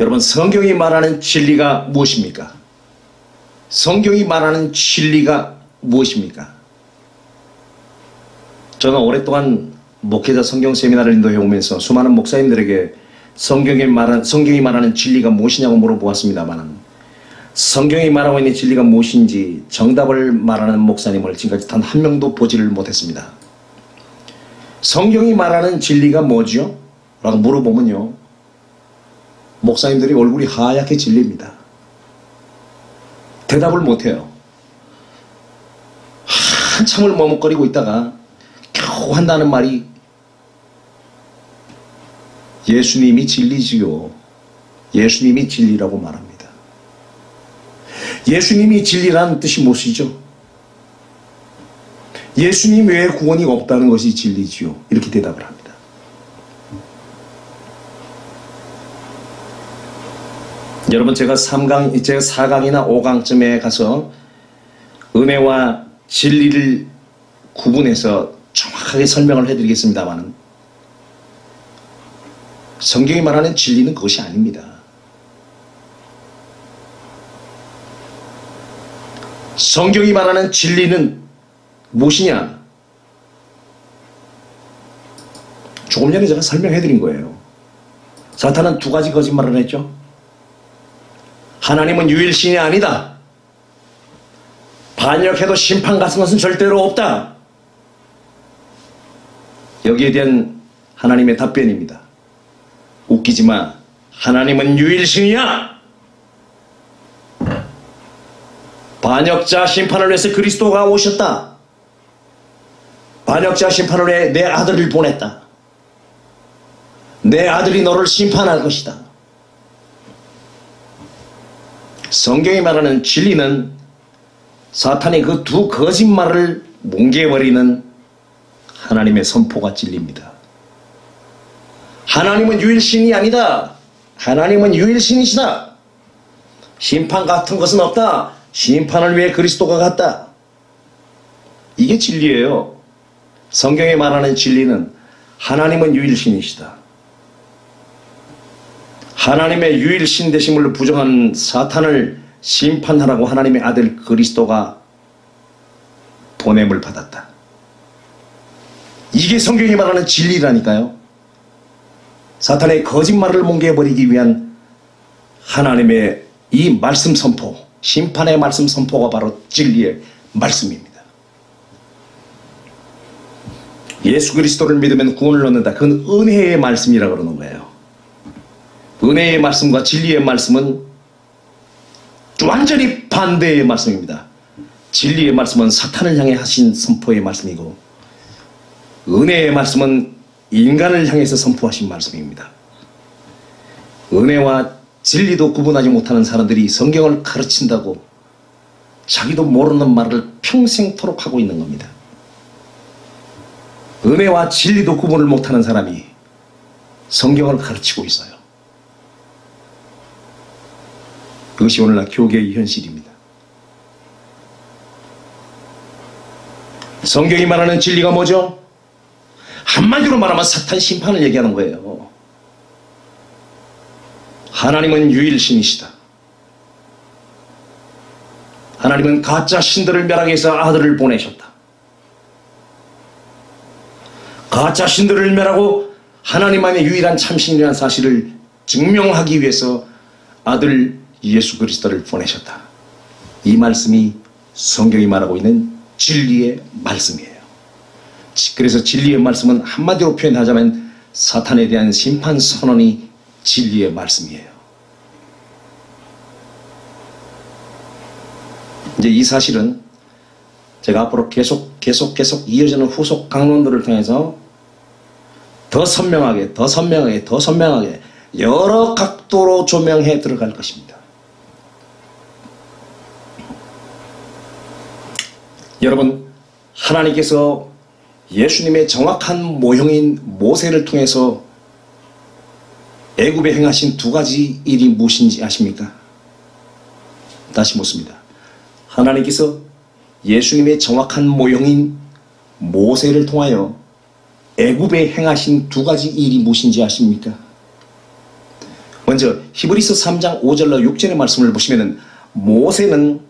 여러분, 성경이 말하는 진리가 무엇입니까? 성경이 말하는 진리가 무엇입니까? 저는 오랫동안 목회자 성경 세미나를 인도해 오면서 수많은 목사님들에게 성경이 말하는 진리가 무엇이냐고 물어보았습니다만 성경이 말하고 있는 진리가 무엇인지 정답을 말하는 목사님을 지금까지 단 한 명도 보지를 못했습니다. 성경이 말하는 진리가 뭐죠? 라고 물어보면요, 목사님들이 얼굴이 하얗게 질립니다. 대답을 못해요. 한참을 머뭇거리고 있다가 겨우 한다는 말이 예수님이 진리지요. 예수님이 진리라고 말합니다. 예수님이 진리라는 뜻이 무엇이죠? 예수님 외에 구원이 없다는 것이 진리지요. 이렇게 대답을 합니다. 여러분, 제가 4강이나 5강쯤에 가서 은혜와 진리를 구분해서 정확하게 설명을 해드리겠습니다만 성경이 말하는 진리는 그것이 아닙니다. 성경이 말하는 진리는 무엇이냐? 조금 전에 제가 설명해드린 거예요. 사탄은 두 가지 거짓말을 했죠. 하나님은 유일신이 아니다. 반역해도 심판 같은 것은 절대로 없다. 여기에 대한 하나님의 답변입니다. 웃기지 마. 하나님은 유일신이야. 반역자 심판을 위해서 그리스도가 오셨다. 반역자 심판을 위해 내 아들을 보냈다. 내 아들이 너를 심판할 것이다. 성경이 말하는 진리는 사탄이 그 두 거짓말을 뭉개버리는 하나님의 선포가 진리입니다. 하나님은 유일신이 아니다. 하나님은 유일신이시다. 심판 같은 것은 없다. 심판을 위해 그리스도가 갔다. 이게 진리예요. 성경에 말하는 진리는 하나님은 유일신이시다. 하나님의 유일신 되심을 부정한 사탄을 심판하라고 하나님의 아들 그리스도가 보냄을 받았다. 이게 성경이 말하는 진리라니까요. 사탄의 거짓말을 뭉개버리기 위한 하나님의 이 말씀 선포, 심판의 말씀 선포가 바로 진리의 말씀입니다. 예수 그리스도를 믿으면 구원을 얻는다. 그건 은혜의 말씀이라고 그러는 거예요. 은혜의 말씀과 진리의 말씀은 완전히 반대의 말씀입니다. 진리의 말씀은 사탄을 향해 하신 선포의 말씀이고 은혜의 말씀은 인간을 향해서 선포하신 말씀입니다. 은혜와 진리도 구분하지 못하는 사람들이 성경을 가르친다고 자기도 모르는 말을 평생토록 하고 있는 겁니다. 은혜와 진리도 구분을 못하는 사람이 성경을 가르치고 있어요. 그것이 오늘날 교계의 현실입니다. 성경이 말하는 진리가 뭐죠? 한마디로 말하면 사탄 심판을 얘기하는 거예요. 하나님은 유일신이시다. 하나님은 가짜 신들을 멸하기 위해서 아들을 보내셨다. 가짜 신들을 멸하고 하나님만의 유일한 참신이라는 사실을 증명하기 위해서 아들 예수 그리스도를 보내셨다. 이 말씀이 성경이 말하고 있는 진리의 말씀이에요. 그래서 진리의 말씀은 한마디로 표현하자면 사탄에 대한 심판 선언이 진리의 말씀이에요. 이제 이 사실은 제가 앞으로 계속 이어지는 후속 강론들을 통해서 더 선명하게 여러 각도로 조명해 들어갈 것입니다. 여러분, 하나님께서 예수님의 정확한 모형인 모세를 통해서 애굽에 행하신 두 가지 일이 무엇인지 아십니까? 다시 묻습니다. 하나님께서 예수님의 정확한 모형인 모세를 통하여 애굽에 행하신 두 가지 일이 무엇인지 아십니까? 먼저 히브리서 3장 5절로 6절의 말씀을 보시면 모세는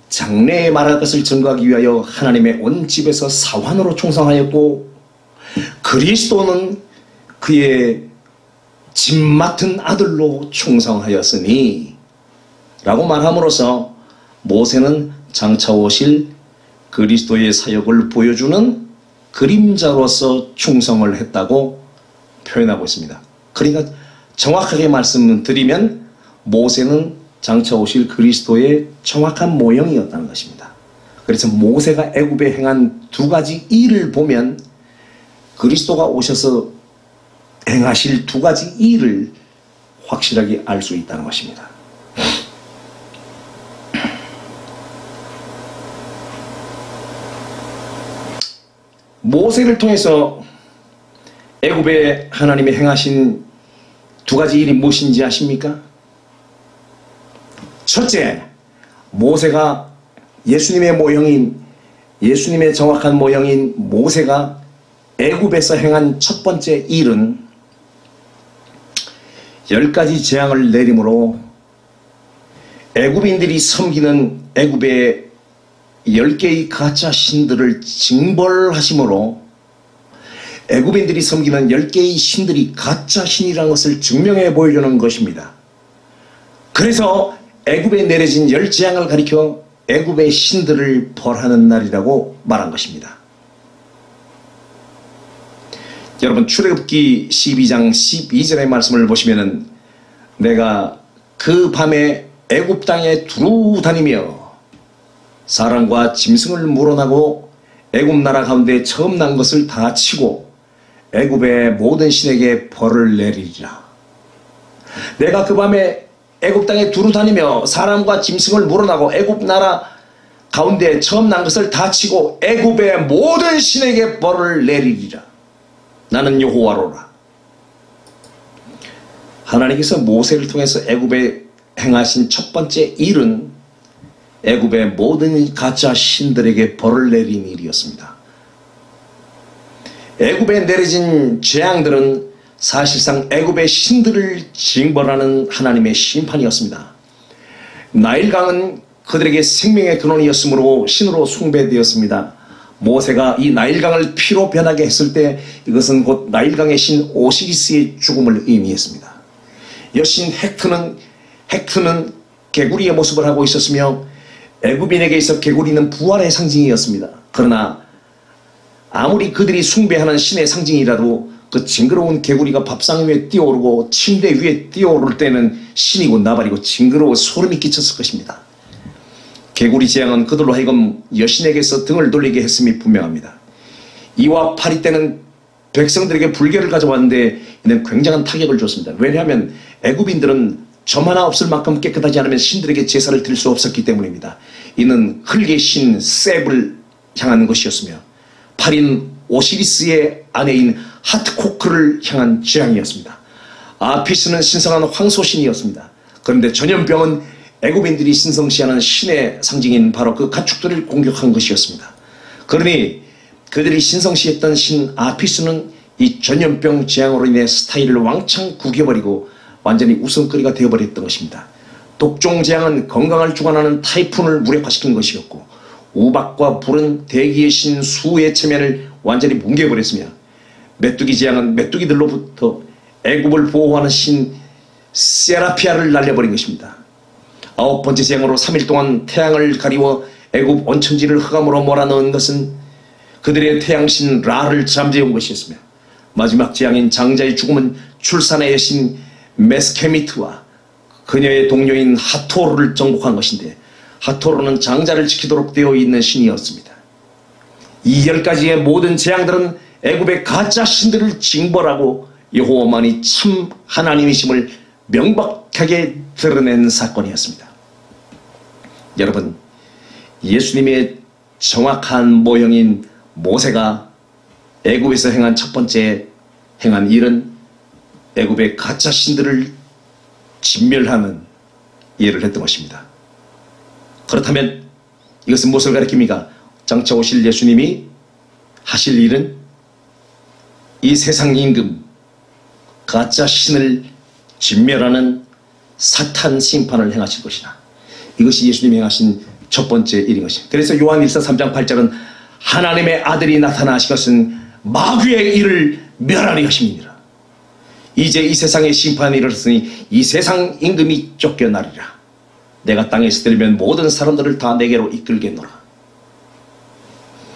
장래에 말할 것을 증거하기 위하여 하나님의 온 집에서 사환으로 충성하였고 그리스도는 그의 집 맡은 아들로 충성하였으니 라고 말함으로써 모세는 장차 오실 그리스도의 사역을 보여주는 그림자로서 충성을 했다고 표현하고 있습니다. 그러니까 정확하게 말씀드리면 모세는 장차 오실 그리스도의 정확한 모형이었다는 것입니다. 그래서 모세가 애굽에 행한 두 가지 일을 보면 그리스도가 오셔서 행하실 두 가지 일을 확실하게 알 수 있다는 것입니다. 모세를 통해서 애굽에 하나님이 행하신 두 가지 일이 무엇인지 아십니까? 첫째, 모세가 예수님의 모형인, 예수님의 정확한 모형인 모세가 애굽에서 행한 첫 번째 일은 10가지 재앙을 내림으로 애굽인들이 섬기는 애굽의 10개의 가짜 신들을 징벌하심으로 애굽인들이 섬기는 10개의 신들이 가짜 신이라는 것을 증명해 보이려는 것입니다. 그래서 애굽에 내려진 10재앙을 가리켜 애굽의 신들을 벌하는 날이라고 말한 것입니다. 여러분 출애굽기 12장 12절의 말씀을 보시면은 내가 그 밤에 애굽 땅에 두루 다니며 사람과 짐승을 물어나고 애굽 나라 가운데 처음 난 것을 다 치고 애굽의 모든 신에게 벌을 내리리라. 내가 그 밤에 애굽 땅에 두루 다니며 사람과 짐승을 물어나고 애굽 나라 가운데 처음 난 것을 다 치고 애굽의 모든 신에게 벌을 내리리라. 나는 여호와로라. 하나님께서 모세를 통해서 애굽에 행하신 첫 번째 일은 애굽의 모든 가짜 신들에게 벌을 내린 일이었습니다. 애굽에 내려진 재앙들은 사실상 애굽의 신들을 징벌하는 하나님의 심판이었습니다. 나일강은 그들에게 생명의 근원이었으므로 신으로 숭배되었습니다. 모세가 이 나일강을 피로 변하게 했을 때 이것은 곧 나일강의 신 오시리스의 죽음을 의미했습니다. 여신 헥트는 개구리의 모습을 하고 있었으며 애굽인에게 있어 개구리는 부활의 상징이었습니다. 그러나 아무리 그들이 숭배하는 신의 상징이라도 그 징그러운 개구리가 밥상 위에 뛰어오르고 침대 위에 뛰어오를 때는 신이고 나발이고 징그러워 소름이 끼쳤을 것입니다. 개구리 재앙은 그들로 하여금 여신에게서 등을 돌리게 했음이 분명합니다. 이와 파리 때는 백성들에게 불결을 가져왔는데 이는 굉장한 타격을 줬습니다. 왜냐하면 애굽인들은 점 하나 없을 만큼 깨끗하지 않으면 신들에게 제사를 드릴 수 없었기 때문입니다. 이는 흙의 신 셉을 향한 것이었으며 파리는 오시리스의 아내인 하트코크를 향한 재앙이었습니다. 아피스는 신성한 황소신이었습니다. 그런데 전염병은 애굽인들이 신성시하는 신의 상징인 바로 그 가축들을 공격한 것이었습니다. 그러니 그들이 신성시했던 신 아피스는 이 전염병 재앙으로 인해 스타일을 왕창 구겨버리고 완전히 웃음거리가 되어버렸던 것입니다. 독종 재앙은 건강을 주관하는 타이푼을 무력화시킨 것이었고 우박과 불은 대기의 신 수의 체면을 완전히 뭉개버렸으며 메뚜기 재앙은 메뚜기들로부터 애굽을 보호하는 신 세라피아를 날려버린 것입니다. 9번째 재앙으로 3일 동안 태양을 가리워 애굽 온천지를 흑암으로 몰아넣은 것은 그들의 태양신 라를 잠재운 것이었으며 마지막 재앙인 장자의 죽음은 출산의 여신 메스케미트와 그녀의 동료인 하토르를 정복한 것인데 하토르는 장자를 지키도록 되어 있는 신이었습니다. 이 10가지의 모든 재앙들은 애굽의 가짜 신들을 징벌하고 여호와만이 참 하나님이심을 명백하게 드러낸 사건이었습니다. 여러분, 예수님의 정확한 모형인 모세가 애굽에서 행한 첫 번째 행한 일은 애굽의 가짜 신들을 진멸하는 일을 했던 것입니다. 그렇다면 이것은 무엇을 가리킵니까? 장차 오실 예수님이 하실 일은 이 세상 임금 가짜 신을 진멸하는 사탄 심판을 행하실 것이다. 이것이 예수님이 행하신 첫 번째 일인 것입니다. 그래서 요한일서 3장 8절은 하나님의 아들이 나타나실 것은 마귀의 일을 멸하리 하심이니라. 이제 이 세상에 심판이 이르렀으니 이 세상 임금이 쫓겨나리라. 내가 땅에서 들면 모든 사람들을 다 내게로 이끌겠노라.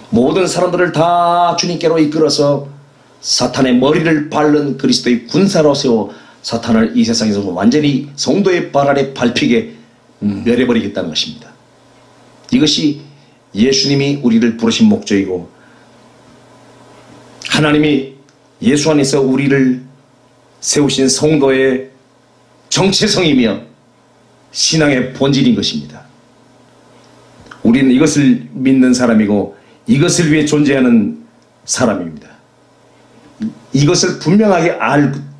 모든 사람들을 다 주님께로 이끌어서 사탄의 머리를 밟는 그리스도의 군사로 세워 사탄을 이 세상에서 완전히 성도의 발 아래 밟히게 멸해버리겠다는 것입니다. 이것이 예수님이 우리를 부르신 목적이고 하나님이 예수 안에서 우리를 세우신 성도의 정체성이며 신앙의 본질인 것입니다. 우리는 이것을 믿는 사람이고 이것을 위해 존재하는 사람입니다. 이것을 분명하게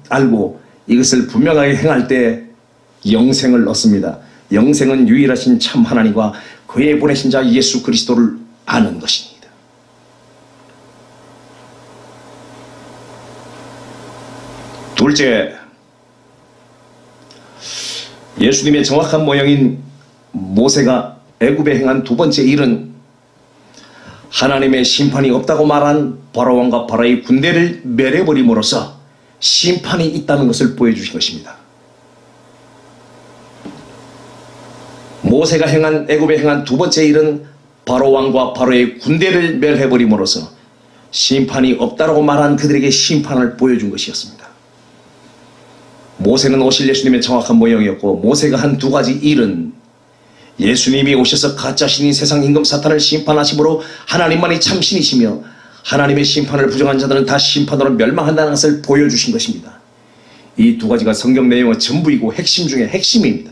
알고 이것을 분명하게 행할 때 영생을 얻습니다. 영생은 유일하신 참 하나님과 그의 보내신 자 예수 그리스도를 아는 것입니다. 둘째, 예수님의 정확한 모형인 모세가 애굽에 행한 두 번째 일은 하나님의 심판이 없다고 말한 바로왕과 바로의 군대를 멸해버림으로써 심판이 있다는 것을 보여주신 것입니다. 모세가 애굽에 행한 두 번째 일은 바로왕과 바로의 군대를 멸해버림으로써 심판이 없다고 말한 그들에게 심판을 보여준 것이었습니다. 모세는 오실 예수님의 정확한 모형이었고 모세가 한 두 가지 일은 예수님이 오셔서 가짜신인 세상 임금 사탄을 심판하심으로 하나님만이 참신이시며 하나님의 심판을 부정한 자들은 다 심판으로 멸망한다는 것을 보여주신 것입니다. 이 두 가지가 성경 내용의 전부이고 핵심 중에 핵심입니다.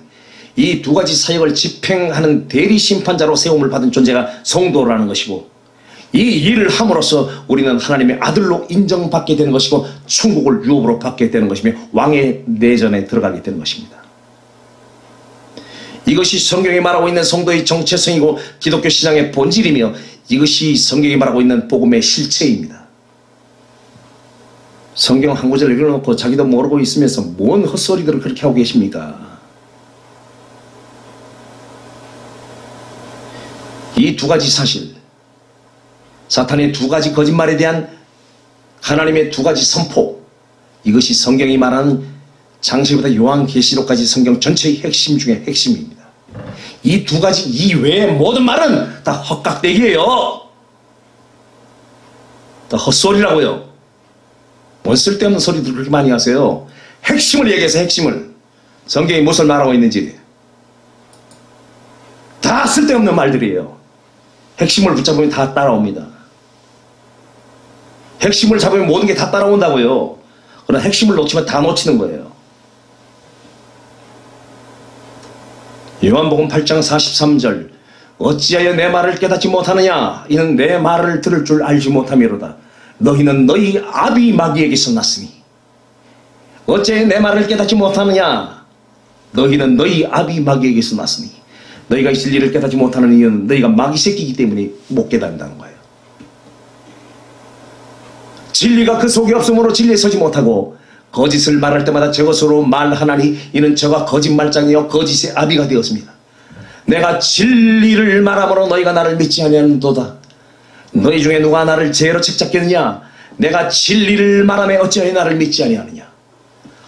이 두 가지 사역을 집행하는 대리 심판자로 세움을 받은 존재가 성도라는 것이고 이 일을 함으로써 우리는 하나님의 아들로 인정받게 되는 것이고 천국을 유업으로 받게 되는 것이며 왕의 내전에 들어가게 되는 것입니다. 이것이 성경이 말하고 있는 성도의 정체성이고 기독교 신앙의 본질이며 이것이 성경이 말하고 있는 복음의 실체입니다. 성경 한 구절 읽어놓고 자기도 모르고 있으면서 뭔 헛소리들을 그렇게 하고 계십니까? 이 두 가지 사실, 사탄의 두 가지 거짓말에 대한 하나님의 두 가지 선포, 이것이 성경이 말하는 창세기부터 요한계시록까지 성경 전체의 핵심 중에 핵심입니다. 이 두 가지 이외의 모든 말은 다 헛각대기예요. 다 헛소리라고요. 뭔 쓸데없는 소리들 그렇게 많이 하세요. 핵심을 얘기해서 핵심을, 성경이 무엇을 말하고 있는지 다 쓸데없는 말들이에요. 핵심을 붙잡으면 다 따라옵니다. 핵심을 잡으면 모든 게 다 따라온다고요. 그러나 핵심을 놓치면 다 놓치는 거예요. 요한복음 8장 43절 어찌하여 내 말을 깨닫지 못하느냐 이는 내 말을 들을 줄 알지 못함이로다. 너희는 너희 아비 마귀에게서 났으니. 어찌하여 내 말을 깨닫지 못하느냐 너희는 너희 아비 마귀에게서 났으니. 너희가 이 진리를 깨닫지 못하는 이유는 너희가 마귀 새끼이기 때문에 못 깨닫는다는 거예요. 진리가 그 속에 없으므로 진리에 서지 못하고 거짓을 말할 때마다 저것으로 말하나니 이는 저가 거짓말장이요 거짓의 아비가 되었습니다. 내가 진리를 말함으로 너희가 나를 믿지 아니하는도다. 너희 중에 누가 나를 죄로 책잡겠느냐. 내가 진리를 말하며 어찌하여 나를 믿지 아니하느냐.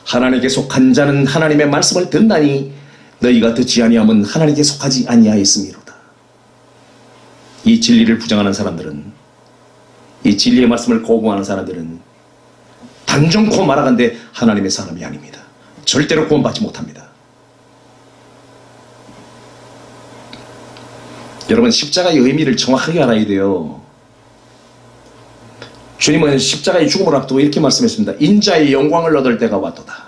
하나님께 속한 자는 하나님의 말씀을 듣나니 너희가 듣지 아니함은 하나님께 속하지 아니하였음이로다. 이 진리를 부정하는 사람들은, 이 진리의 말씀을 거부하는 사람들은 단정코 말하건대 하나님의 사람이 아닙니다. 절대로 구원받지 못합니다. 여러분, 십자가의 의미를 정확하게 알아야 돼요. 주님은 십자가의 죽음을 앞두고 이렇게 말씀했습니다. 인자의 영광을 얻을 때가 왔도다.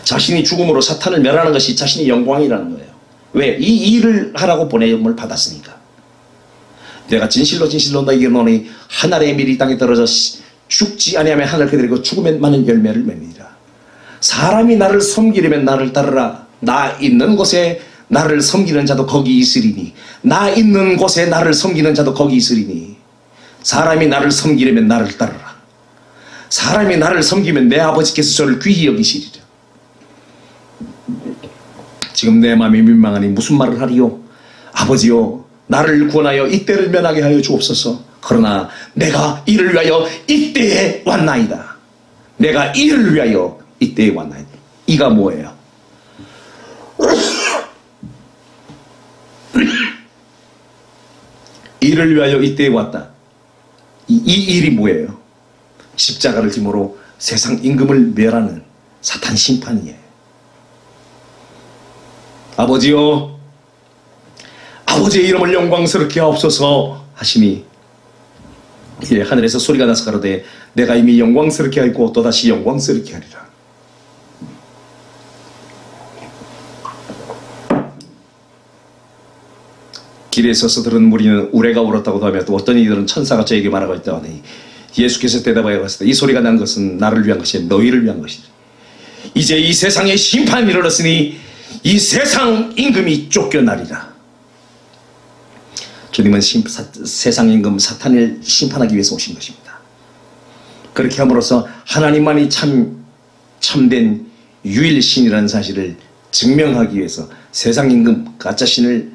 자신이 죽음으로 사탄을 멸하는 것이 자신의 영광이라는 거예요. 왜? 이 일을 하라고 보냄을 받았으니까. 내가 진실로 진실로 너희에게 이르노니 한 알의 밀이 땅에 떨어져 죽지 아니하면 하늘 그대로 죽으면 많은 열매를 맺느니라. 사람이 나를 섬기려면 나를 따르라. 나 있는 곳에 나를 섬기는 자도 거기 있으리니. 나 있는 곳에 나를 섬기는 자도 거기 있으리니. 사람이 나를 섬기려면 나를 따르라. 사람이 나를 섬기면 내 아버지께서 저를 귀히 여기시리라. 지금 내 마음이 민망하니 무슨 말을 하리요? 아버지요, 나를 구원하여 이때를 면하게 하여 주옵소서. 그러나 내가 이를 위하여 이때에 왔나이다. 내가 이를 위하여 이때에 왔나이다. 이가 뭐예요? 이를 위하여 이때에 왔다. 이 일이 뭐예요? 십자가를 짐으로 세상 임금을 멸하는 사탄 심판이에요. 아버지여, 아버지의 이름을 영광스럽게 하옵소서 하시니 이에 하늘에서 소리가 나서 가로되 내가 이미 영광스럽게 하였고 또다시 영광스럽게 하리라. 길에 서서 들은 무리는 우레가 울었다고도 하며 또 어떤 이들은 천사가 저에게 말하고 있다고 하니 예수께서 대답하여 가시되 이 소리가 난 것은 나를 위한 것이 아니라 너희를 위한 것이라. 이제 이 세상에 심판이 이르렀으니 이 세상 임금이 쫓겨나리라. 주님은 세상 임금 사탄을 심판하기 위해서 오신 것입니다. 그렇게 함으로써 하나님만이 참된 유일신이라는 사실을 증명하기 위해서 세상 임금 가짜신을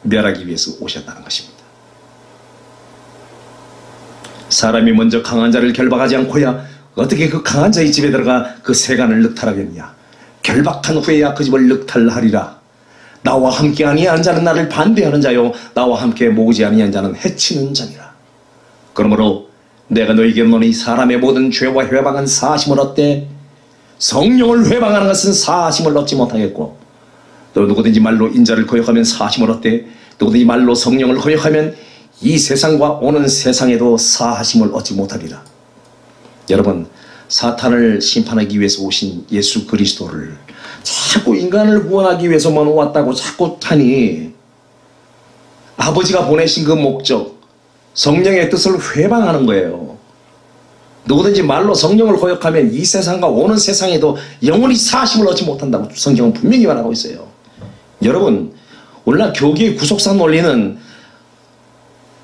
멸하기 위해서 오셨다는 것입니다. 사람이 먼저 강한 자를 결박하지 않고야 어떻게 그 강한 자의 집에 들어가 그 세간을 늑탈하겠냐. 결박한 후에야 그 집을 늑탈하리라. 나와 함께 아니한 자는 나를 반대하는 자요 나와 함께 모으지 아니한 자는 해치는 자니라. 그러므로 내가 너희에게 이르노니 사람의 모든 죄와 회방은 사하심을 얻되 성령을 회방하는 것은 사하심을 얻지 못하겠고 또 누구든지 말로 인자를 거역하면 사하심을 얻되 누구든지 말로 성령을 거역하면 이 세상과 오는 세상에도 사하심을 얻지 못하리라. 여러분, 사탄을 심판하기 위해서 오신 예수 그리스도를 자꾸 인간을 구원하기 위해서만 왔다고 자꾸 하니 아버지가 보내신 그 목적, 성령의 뜻을 회방하는 거예요. 누구든지 말로 성령을 거역하면 이 세상과 오는 세상에도 영원히 사하심을 얻지 못한다고 성경은 분명히 말하고 있어요. 여러분, 오늘날 교계의 구속사 논리는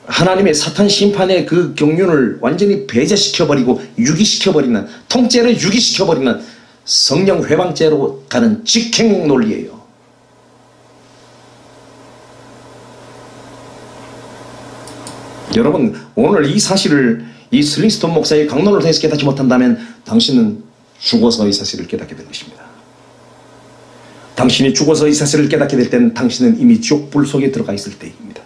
하나님의 사탄 심판의 그 경륜을 완전히 배제시켜버리고 유기시켜버리는, 통째로 유기시켜버리는 성령 회방죄로 가는 직행 논리예요. 여러분, 오늘 이 사실을 이 슬링스톤 목사의 강론을 통해서 깨닫지 못한다면 당신은 죽어서 이 사실을 깨닫게 된 것입니다. 당신이 죽어서 이 사실을 깨닫게 될 때는 당신은 이미 지옥불 속에 들어가 있을 때입니다.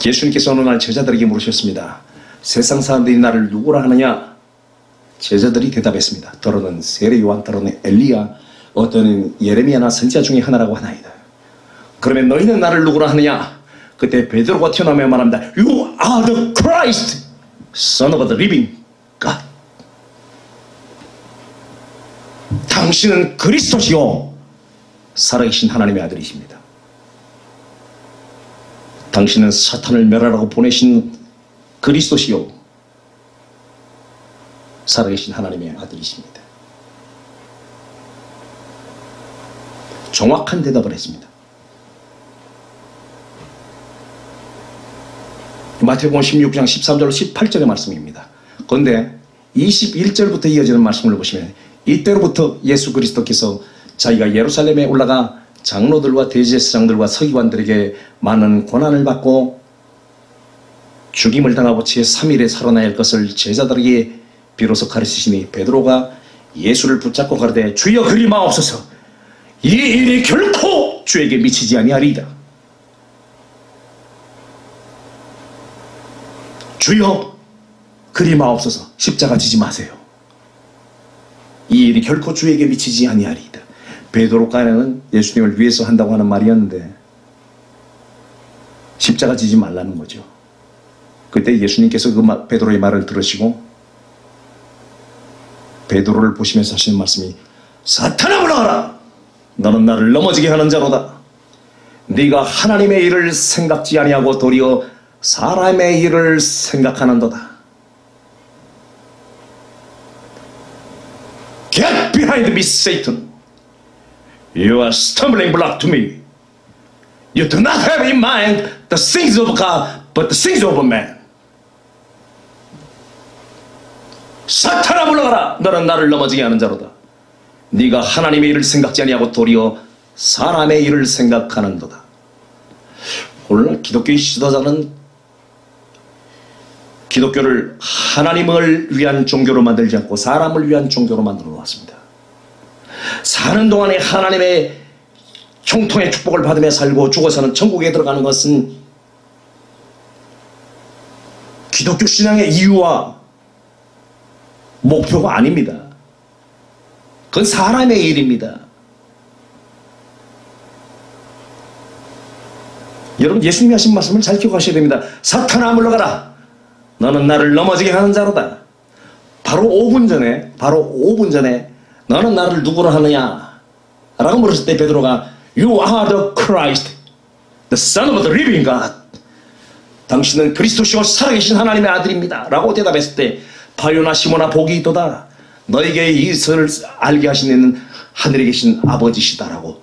예수님께서 어느 날 제자들에게 물으셨습니다. 세상 사람들이 나를 누구라 하느냐? 제자들이 대답했습니다. 더러는 세례 요한, 더러는 엘리야, 어떤 예레미야나 선지자 중에 하나라고 하나이다. 그러면 너희는 나를 누구라 하느냐? 그때 베드로가 튀어나오며 말합니다. You are the Christ, Son of the living God. 당신은 그리스도시요 살아계신 하나님의 아들이십니다. 당신은 사탄을 멸하라고 보내신 그리스도시요 살아계신 하나님의 아들이십니다. 정확한 대답을 했습니다. 마태복음 16장 13절 18절의 말씀입니다. 그런데 21절부터 이어지는 말씀을 보시면 이때로부터 예수 그리스도께서 자기가 예루살렘에 올라가 장로들과 대제사장들과 서기관들에게 많은 고난을 받고 죽임을 당하고 제3일에 살아나야 할 것을 제자들에게 비로소 가르치시니 베드로가 예수를 붙잡고 가르되 주여 그리 마옵소서, 이 일이 결코 주에게 미치지 아니하리이다. 주여 그리 마옵소서, 십자가 지지 마세요. 이 일이 결코 주에게 미치지 아니하리이다. 베드로가는 예수님을 위해서 한다고 하는 말이었는데 십자가 지지 말라는 거죠. 그때 예수님께서 그 베드로의 말을 들으시고 베드로를 보시면서 하시는 말씀이 사탄아 물러가라, 너는 나를 넘어지게 하는 자로다. 네가 하나님의 일을 생각지 아니하고 도리어 사람의 일을 생각하는도다. Get behind me, Satan. You are a stumbling block to me. You do not have in mind the things of God, but the things of man. 사탄아 물러가라, 너는 나를 넘어지게 하는 자로다. 네가 하나님의 일을 생각지 아니하고 도리어 사람의 일을 생각하는도다. 오늘 기독교의 지도자는 기독교를 하나님을 위한 종교로 만들지 않고 사람을 위한 종교로 만들어 놓았습니다. 사는 동안에 하나님의 형통의 축복을 받으며 살고 죽어서는 천국에 들어가는 것은 기독교 신앙의 이유와 목표가 아닙니다. 그건 사람의 일입니다. 여러분, 예수님이 하신 말씀을 잘 기억하셔야 됩니다. 사탄아 물러가라. 너는 나를 넘어지게 하는 자로다. 바로 5분 전에 너는 나를 누구로 하느냐 라고 물었을 때 베드로가 You are the Christ, the Son of the living God. 당신은 그리스도시요 살아계신 하나님의 아들입니다 라고 대답했을 때 바요나 시모나 복이 있도다. 너에게 이것을 알게 하신 이는 하늘에 계신 아버지시다라고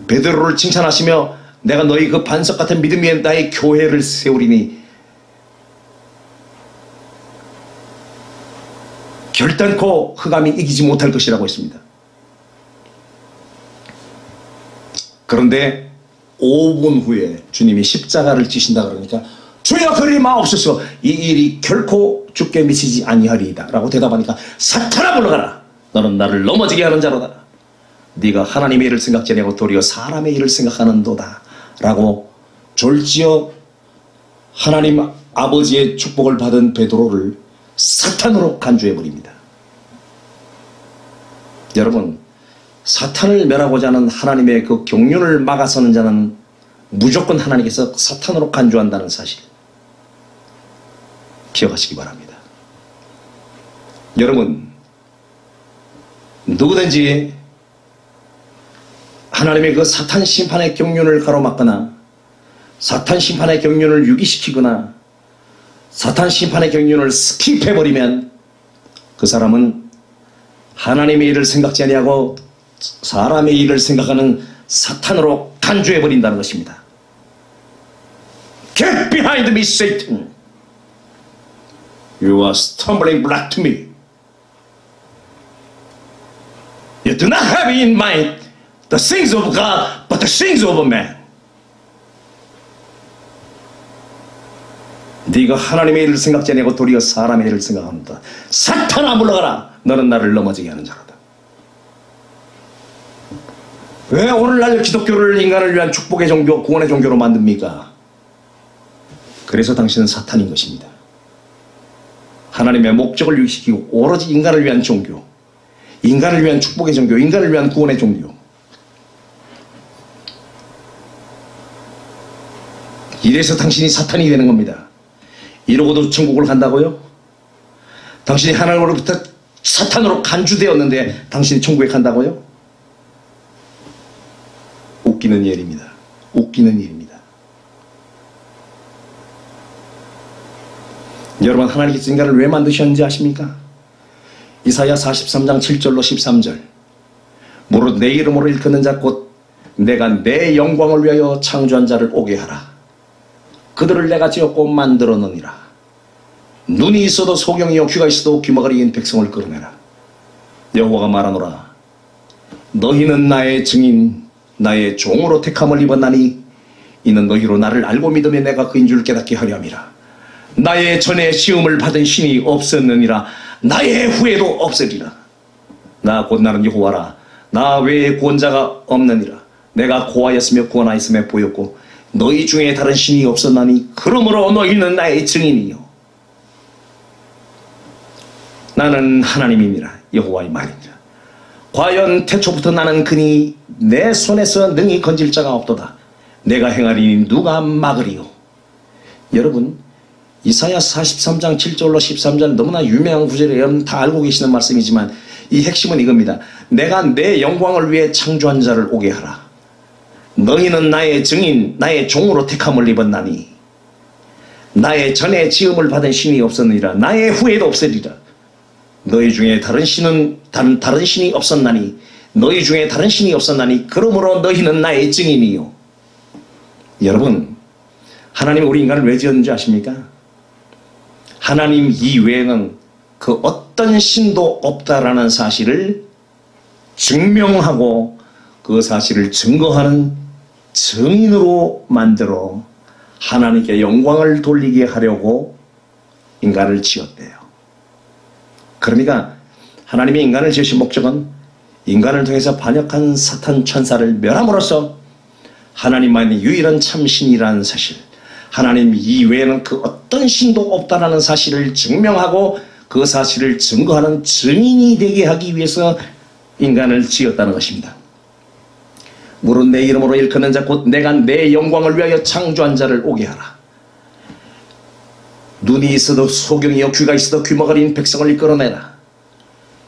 베드로를 칭찬하시며 내가 너희 그 반석 같은 믿음 위에 나의 교회를 세우리니 결단코 흑암이 이기지 못할 것이라고 했습니다. 그런데 5분 후에 주님이 십자가를 지신다 그러니까 주여 그리 마옵소서 이 일이 결코 주께 미치지 아니하리이다 라고 대답하니까 사탄아 물러가라. 너는 나를 넘어지게 하는 자로다. 네가 하나님의 일을 생각지 아니하고 도리어 사람의 일을 생각하는도다 라고 졸지어 하나님 아버지의 축복을 받은 베드로를 사탄으로 간주해버립니다. 여러분, 사탄을 멸하고자 하는 하나님의 그 경륜을 막아서는 자는 무조건 하나님께서 사탄으로 간주한다는 사실 기억하시기 바랍니다. 여러분, 누구든지 하나님의 그 사탄 심판의 경륜을 가로막거나 사탄 심판의 경륜을 유기시키거나 사탄 심판의 경륜을 스킵해버리면 그 사람은 하나님의 일을 생각지 아니하고 사람의 일을 생각하는 사탄으로 간주해버린다는 것입니다. Get behind me, Satan. You are stumbling block to me. You do not have in mind the things of God, but the things of man. 네가 하나님의 일을 생각지 아니하고 도리어 사람의 일을 생각한다. 사탄아 물러가라. 너는 나를 넘어지게 하는 자로다. 왜 오늘날 기독교를 인간을 위한 축복의 종교, 구원의 종교로 만듭니까? 그래서 당신은 사탄인 것입니다. 하나님의 목적을 유기시키고 오로지 인간을 위한 종교, 인간을 위한 축복의 종교, 인간을 위한 구원의 종교. 이래서 당신이 사탄이 되는 겁니다. 이러고도 천국을 간다고요? 당신이 하나님으로부터 사탄으로 간주되었는데 당신이 천국에 간다고요? 웃기는 일입니다. 웃기는 일입니다. 여러분, 하나님께서 인간을 왜 만드셨는지 아십니까? 이사야 43장 7절로 13절 무릇 내 이름으로 일컫는 자 곧 내가 내 영광을 위하여 창조한 자를 오게 하라. 그들을 내가 지었고 만들어 놓으니라. 눈이 있어도 소경이요 귀가 있어도 귀머거리인 백성을 끌어내라. 여호와가 말하노라. 너희는 나의 증인 나의 종으로 택함을 입었나니 이는 너희로 나를 알고 믿으며 내가 그인 줄 깨닫게 하려 함이라. 나의 전에 시험을 받은 신이 없었느니라. 나의 후에도 없으리라. 나 곧 나는 여호와라. 나 외에 구원자가 없느니라. 내가 고하였으며 구원하였으며 보였고 너희 중에 다른 신이 없었나니 그러므로 너희는 나의 증인이요 나는 하나님이니라. 여호와의 말이니라. 과연 태초부터 나는 그니 내 손에서 능히 건질 자가 없도다. 내가 행하리니 누가 막으리요. 여러분, 이사야 43장 7절로 13절 너무나 유명한 구절이에요. 여러분 다 알고 계시는 말씀이지만 이 핵심은 이겁니다. 내가 내 영광을 위해 창조한 자를 오게 하라. 너희는 나의 증인 나의 종으로 택함을 입었나니 나의 전에 지음을 받은 신이 없었느니라. 나의 후에도 없으리라. 너희 중에 다른 신이 없었나니 너희 중에 다른 신이 없었나니 그러므로 너희는 나의 증인이요. 여러분, 하나님이 우리 인간을 왜 지었는지 아십니까? 하나님 이외에는 그 어떤 신도 없다라는 사실을 증명하고 그 사실을 증거하는 증인으로 만들어 하나님께 영광을 돌리게 하려고 인간을 지었대요. 그러니까 하나님이 인간을 지으신 목적은 인간을 통해서 반역한 사탄 천사를 멸함으로써 하나님만이 유일한 참신이라는 사실, 하나님 이외에는 그 어떤 신도 없다라는 사실을 증명하고 그 사실을 증거하는 증인이 되게 하기 위해서 인간을 지었다는 것입니다. 물은 내 이름으로 일컫는 자 곧 내가 내 영광을 위하여 창조한 자를 오게 하라. 눈이 있어도 소경이요 귀가 있어도 귀머가 린 백성을 이끌어내라.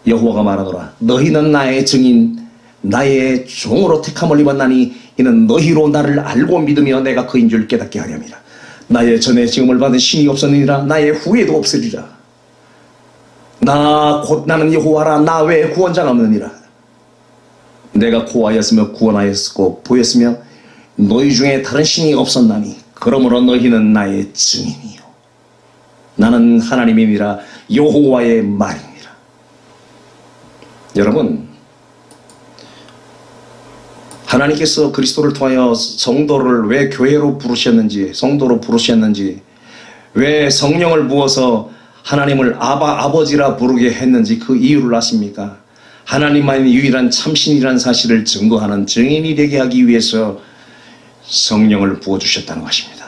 여호와가 말하노라. 너희는 나의 증인 나의 종으로 택함을 입었나니 이는 너희로 나를 알고 믿으며 내가 그인 줄 깨닫게 하렵니다. 나의 전에 지음을 받은 신이 없었느니라. 나의 후에도 없으리라. 나 곧 나는 여호와라. 나 외에 구원자가 없느니라. 내가 고하였으며 구원하였고 보였으며 너희 중에 다른 신이 없었나니 그러므로 너희는 나의 증인이요 나는 하나님이니라. 여호와의 말이니라. 여러분, 하나님께서 그리스도를 통하여 성도를 왜 교회로 부르셨는지, 성도로 부르셨는지, 왜 성령을 부어서 하나님을 아버지라 부르게 했는지 그 이유를 아십니까? 하나님만이 유일한 참신이라는 사실을 증거하는 증인이 되게 하기 위해서 성령을 부어주셨다는 것입니다.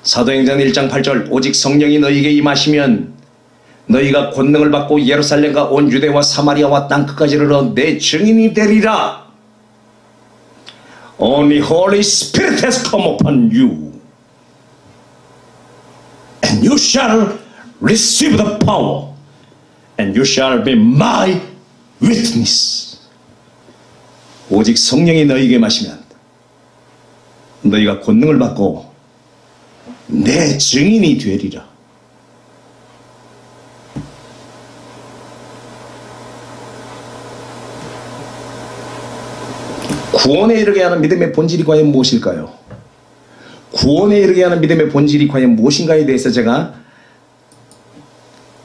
사도행전 1장 8절 오직 성령이 너희에게 임하시면 너희가 권능을 받고 예루살렘과 온 유대와 사마리아와 땅끝까지 이르러 내 증인이 되리라. Only Holy Spirit has come upon you and you shall receive the power and you shall be my witness. 오직 성령이 너희에게 마시면 너희가 권능을 받고 내 증인이 되리라. 구원에 이르게 하는 믿음의 본질이 과연 무엇일까요? 구원에 이르게 하는 믿음의 본질이 과연 무엇인가에 대해서 제가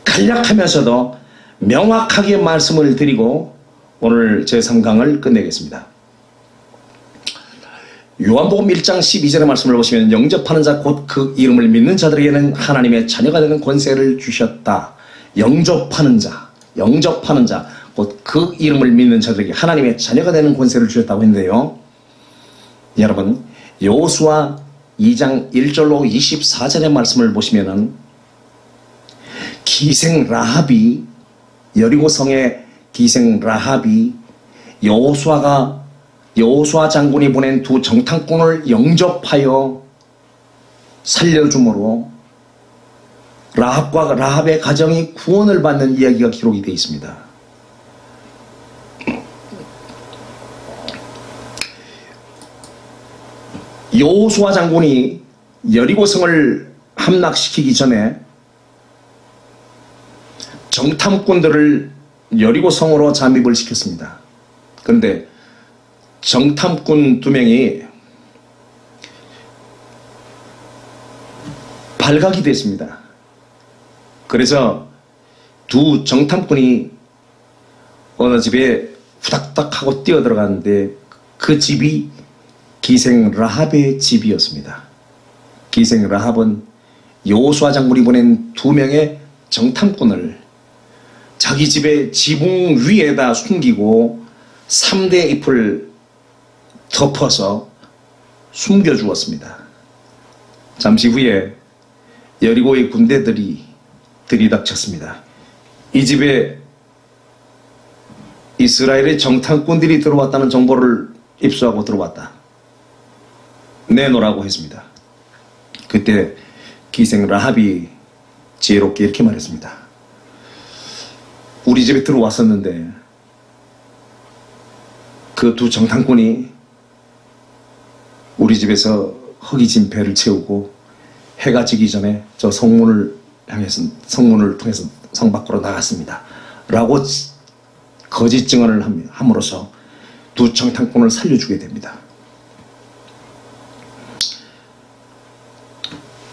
간략하면서도 명확하게 말씀을 드리고 오늘 제 3강을 끝내겠습니다. 요한복음 1장 12절의 말씀을 보시면 영접하는 자 곧 그 이름을 믿는 자들에게는 하나님의 자녀가 되는 권세를 주셨다. 영접하는 자 곧 그 이름을 믿는 자들에게 하나님의 자녀가 되는 권세를 주셨다고 했는데요. 여러분, 여호수아 2장 1절로 24절의 말씀을 보시면은 기생 라합이, 여리고성의 기생 라합이 여호수아 장군이 보낸 두 정탐꾼을 영접하여 살려줌으로 라합의 가정이 구원을 받는 이야기가 기록이 되어 있습니다. 여호수아 장군이 여리고성을 함락시키기 전에 정탐꾼들을 여리고성으로 잠입을 시켰습니다. 그런데 정탐꾼 2명이 발각이 됐습니다. 그래서 두 정탐꾼이 어느 집에 후닥닥 하고 뛰어들어갔는데 그 집이 기생 라합의 집이었습니다. 기생 라합은 여호수아 장군이 보낸 2명의 정탐꾼을 자기 집의 지붕 위에다 숨기고 3대 잎을 덮어서 숨겨주었습니다. 잠시 후에 여리고의 군대들이 들이닥쳤습니다. 이 집에 이스라엘의 정탐꾼들이 들어왔다는 정보를 입수하고 들어왔다. 내놓으라고 했습니다. 그때 기생 라합이 지혜롭게 이렇게 말했습니다. 우리 집에 들어왔었는데 그 두 정탐꾼이 우리 집에서 허기진 배를 채우고 해가 지기 전에 저 성문을 통해서 성 밖으로 나갔습니다. 라고 거짓 증언을 함으로써 두 정탐꾼을 살려주게 됩니다.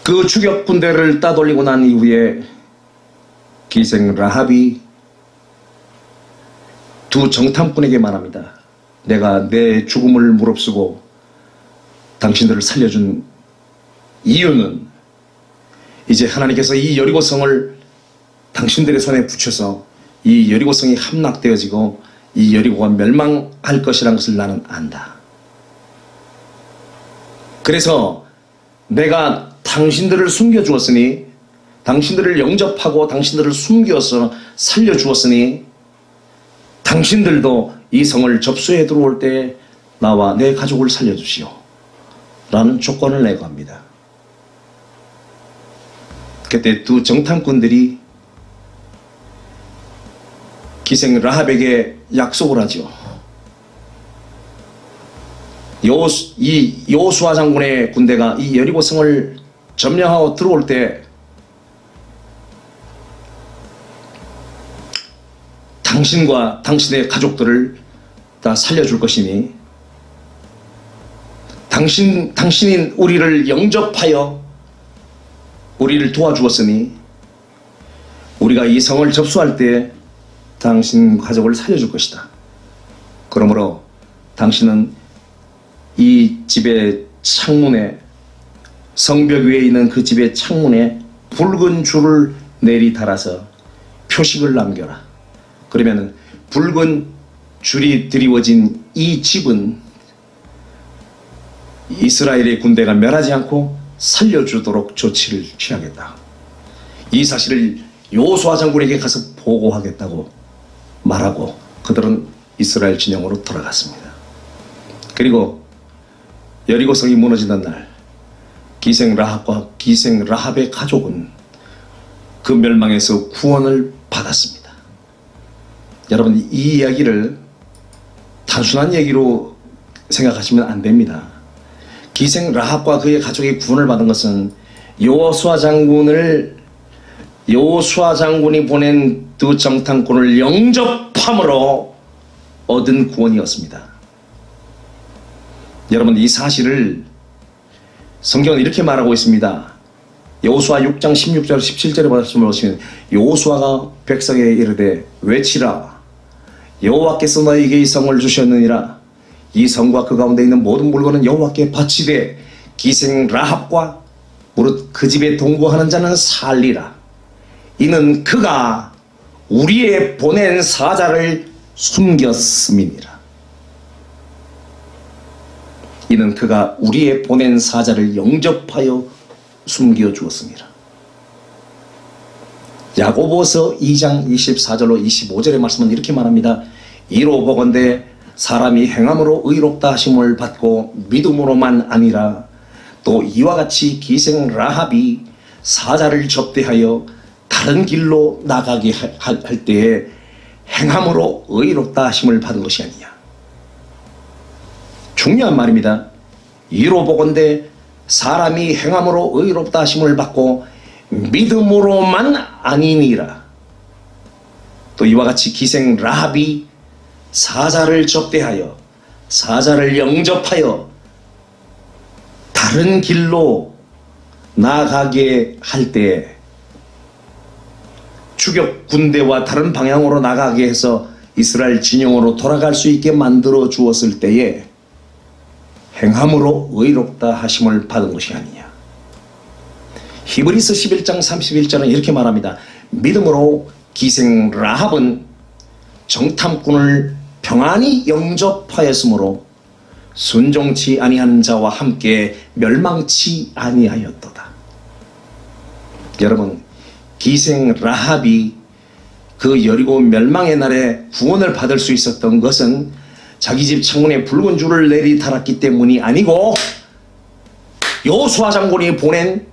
그 추격 군대를 따돌리고 난 이후에 기생 라합이 두 정탐꾼에게 말합니다. 내가 내 죽음을 무릅쓰고 당신들을 살려준 이유는 이제 하나님께서 이 여리고성을 당신들의 손에 붙여서 이 여리고성이 함락되어지고 이 여리고가 멸망할 것이라는 것을 나는 안다. 그래서 내가 당신들을 숨겨주었으니, 당신들을 영접하고 당신들을 숨겨서 살려주었으니 당신들도 이 성을 접수해 들어올 때 나와 내 가족을 살려주시오 라는 조건을 내고 합니다. 그때 두 정탐꾼들이 기생 라합에게 약속을 하죠. 이 여호수아 장군의 군대가 이 여리고 성을 점령하고 들어올 때 당신과 당신의 가족들을 다 살려줄 것이니, 당신이 우리를 영접하여 우리를 도와주었으니 우리가 이 성을 접수할 때 당신 가족을 살려줄 것이다. 그러므로 당신은 이 집의 창문에, 성벽 위에 있는 그 집의 창문에 붉은 줄을 내리 달아서 표식을 남겨라. 그러면 붉은 줄이 드리워진 이 집은 이스라엘의 군대가 멸하지 않고 살려주도록 조치를 취하겠다. 이 사실을 여호수아 장군에게 가서 보고하겠다고 말하고 그들은 이스라엘 진영으로 돌아갔습니다. 그리고 여리고성이 무너지는 날 기생 라합과 기생 라합의 가족은 그 멸망에서 구원을 받았습니다. 여러분, 이 이야기를 단순한 얘기로 생각하시면 안 됩니다. 기생 라합과 그의 가족이 구원을 받은 것은 여호수아 장군이 보낸 두 정탐꾼을 영접함으로 얻은 구원이었습니다. 여러분, 이 사실을 성경은 이렇게 말하고 있습니다. 여호수아 6장 16절 17절에 말씀을 보시면 여호수아가 백성에게 이르되 외치라. 여호와께서 너희에게 이 성을 주셨느니라. 이 성과 그 가운데 있는 모든 물건은 여호와께 바치되 기생 라합과 무릇 그 집에 동거하는 자는 살리라. 이는 그가 우리의 보낸 사자를 숨겼음이니라. 이는 그가 우리의 보낸 사자를 영접하여 숨겨주었습니다. 야고보서 2장 24절로 25절의 말씀은 이렇게 말합니다. 이로 보건대 사람이 행함으로 의롭다 하심을 받고 믿음으로만 아니라 또 이와 같이 기생 라합이 사자를 접대하여 다른 길로 나가게 할 때에 행함으로 의롭다 하심을 받은 것이 아니냐. 중요한 말입니다. 이로 보건대 사람이 행함으로 의롭다 하심을 받고 믿음으로만 아니니라. 또 이와 같이 기생 라합이 사자를 접대하여 사자를 영접하여 다른 길로 나가게 할 때 추격 군대와 다른 방향으로 나가게 해서 이스라엘 진영으로 돌아갈 수 있게 만들어 주었을 때에 행함으로 의롭다 하심을 받은 것이 아니냐. 히브리서 11장 31절은 이렇게 말합니다. 믿음으로 기생 라합은 정탐꾼을 평안히 영접하였으므로 순종치 아니한 자와 함께 멸망치 아니하였도다. 여러분, 기생 라합이 그 여리고 멸망의 날에 구원을 받을 수 있었던 것은 자기 집 창문에 붉은 줄을 내리 달았기 때문이 아니고 여호수아 장군이 보낸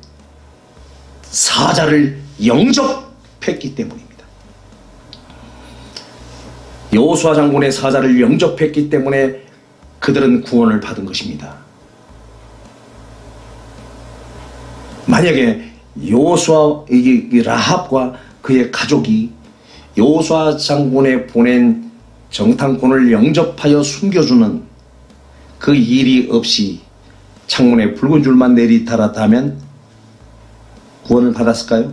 사자를 영접했기 때문입니다. 여호수아 장군의 사자를 영접했기 때문에 그들은 구원을 받은 것입니다. 만약에 여호수아 라합과 그의 가족이 여호수아 장군의 보낸 정탐꾼을 영접하여 숨겨주는 그 일이 없이 창문에 붉은 줄만 내리 달았다면 구원을 받았을까요?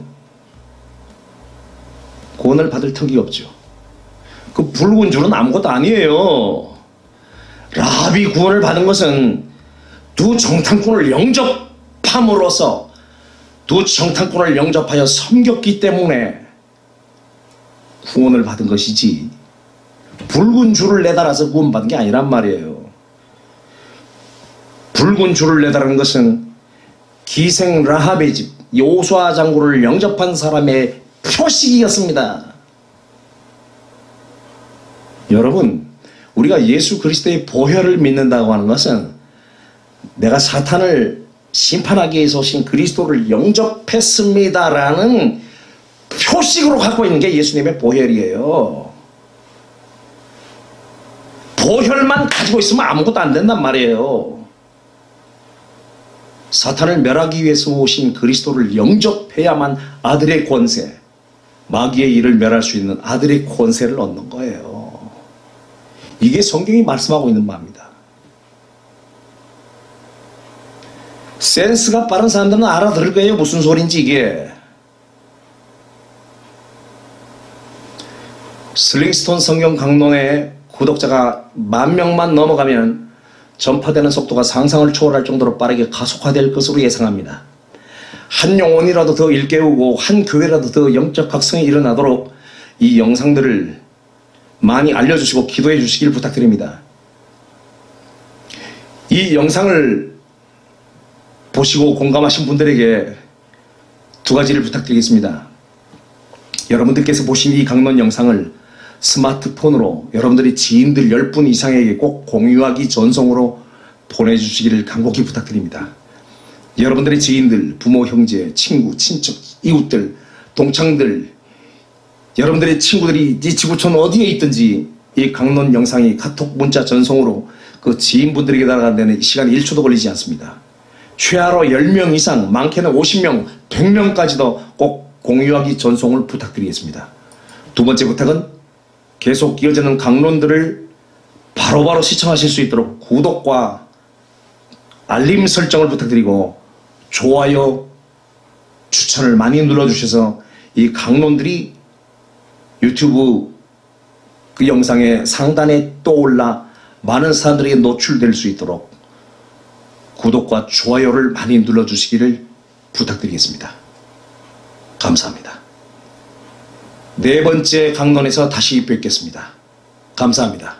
구원을 받을 턱이 없죠. 그 붉은 줄은 아무것도 아니에요. 라합이 구원을 받은 것은 두 정탐꾼을 영접함으로써 두 정탐꾼을 영접하여 섬겼기 때문에 구원을 받은 것이지 붉은 줄을 내달아서 구원받은 게 아니란 말이에요. 붉은 줄을 내달은 것은 기생 라합의 집 요수아 장군을 영접한 사람의 표식이었습니다. 여러분, 우리가 예수 그리스도의 보혈을 믿는다고 하는 것은 내가 사탄을 심판하기 위해서 오신 그리스도를 영접했습니다라는 표식으로 갖고 있는 게 예수님의 보혈이에요. 보혈만 가지고 있으면 아무것도 안 된단 말이에요. 사탄을 멸하기 위해서 오신 그리스도를 영접해야만 아들의 권세, 마귀의 일을 멸할 수 있는 아들의 권세를 얻는 거예요. 이게 성경이 말씀하고 있는 바입니다. 센스가 빠른 사람들은 알아들을 거예요. 무슨 소린지 이게. 슬링스톤 성경 강론의 구독자가 10,000명만 넘어가면 전파되는 속도가 상상을 초월할 정도로 빠르게 가속화될 것으로 예상합니다. 한 영혼이라도 더 일깨우고 한 교회라도 더 영적 각성이 일어나도록 이 영상들을 많이 알려주시고 기도해 주시길 부탁드립니다. 이 영상을 보시고 공감하신 분들에게 두 가지를 부탁드리겠습니다. 여러분들께서 보신 이 강론 영상을 스마트폰으로 여러분들의 지인들 10분 이상에게 꼭 공유하기 전송으로 보내주시기를 간곡히 부탁드립니다. 여러분들의 지인들, 부모, 형제, 친구, 친척, 이웃들, 동창들, 여러분들의 친구들이 이 지구촌 어디에 있든지 이 강론 영상이 카톡 문자 전송으로 그 지인분들에게 날아가는 시간이 1초도 걸리지 않습니다. 최하로 10명 이상, 많게는 50명, 100명까지도 꼭 공유하기 전송을 부탁드리겠습니다. 두 번째 부탁은 계속 이어지는 강론들을 바로바로 시청하실 수 있도록 구독과 알림 설정을 부탁드리고 좋아요, 추천을 많이 눌러주셔서 이 강론들이 유튜브 그 영상의 상단에 떠올라 많은 사람들에게 노출될 수 있도록 구독과 좋아요를 많이 눌러주시기를 부탁드리겠습니다. 감사합니다. 네 번째 강론에서 다시 뵙겠습니다. 감사합니다.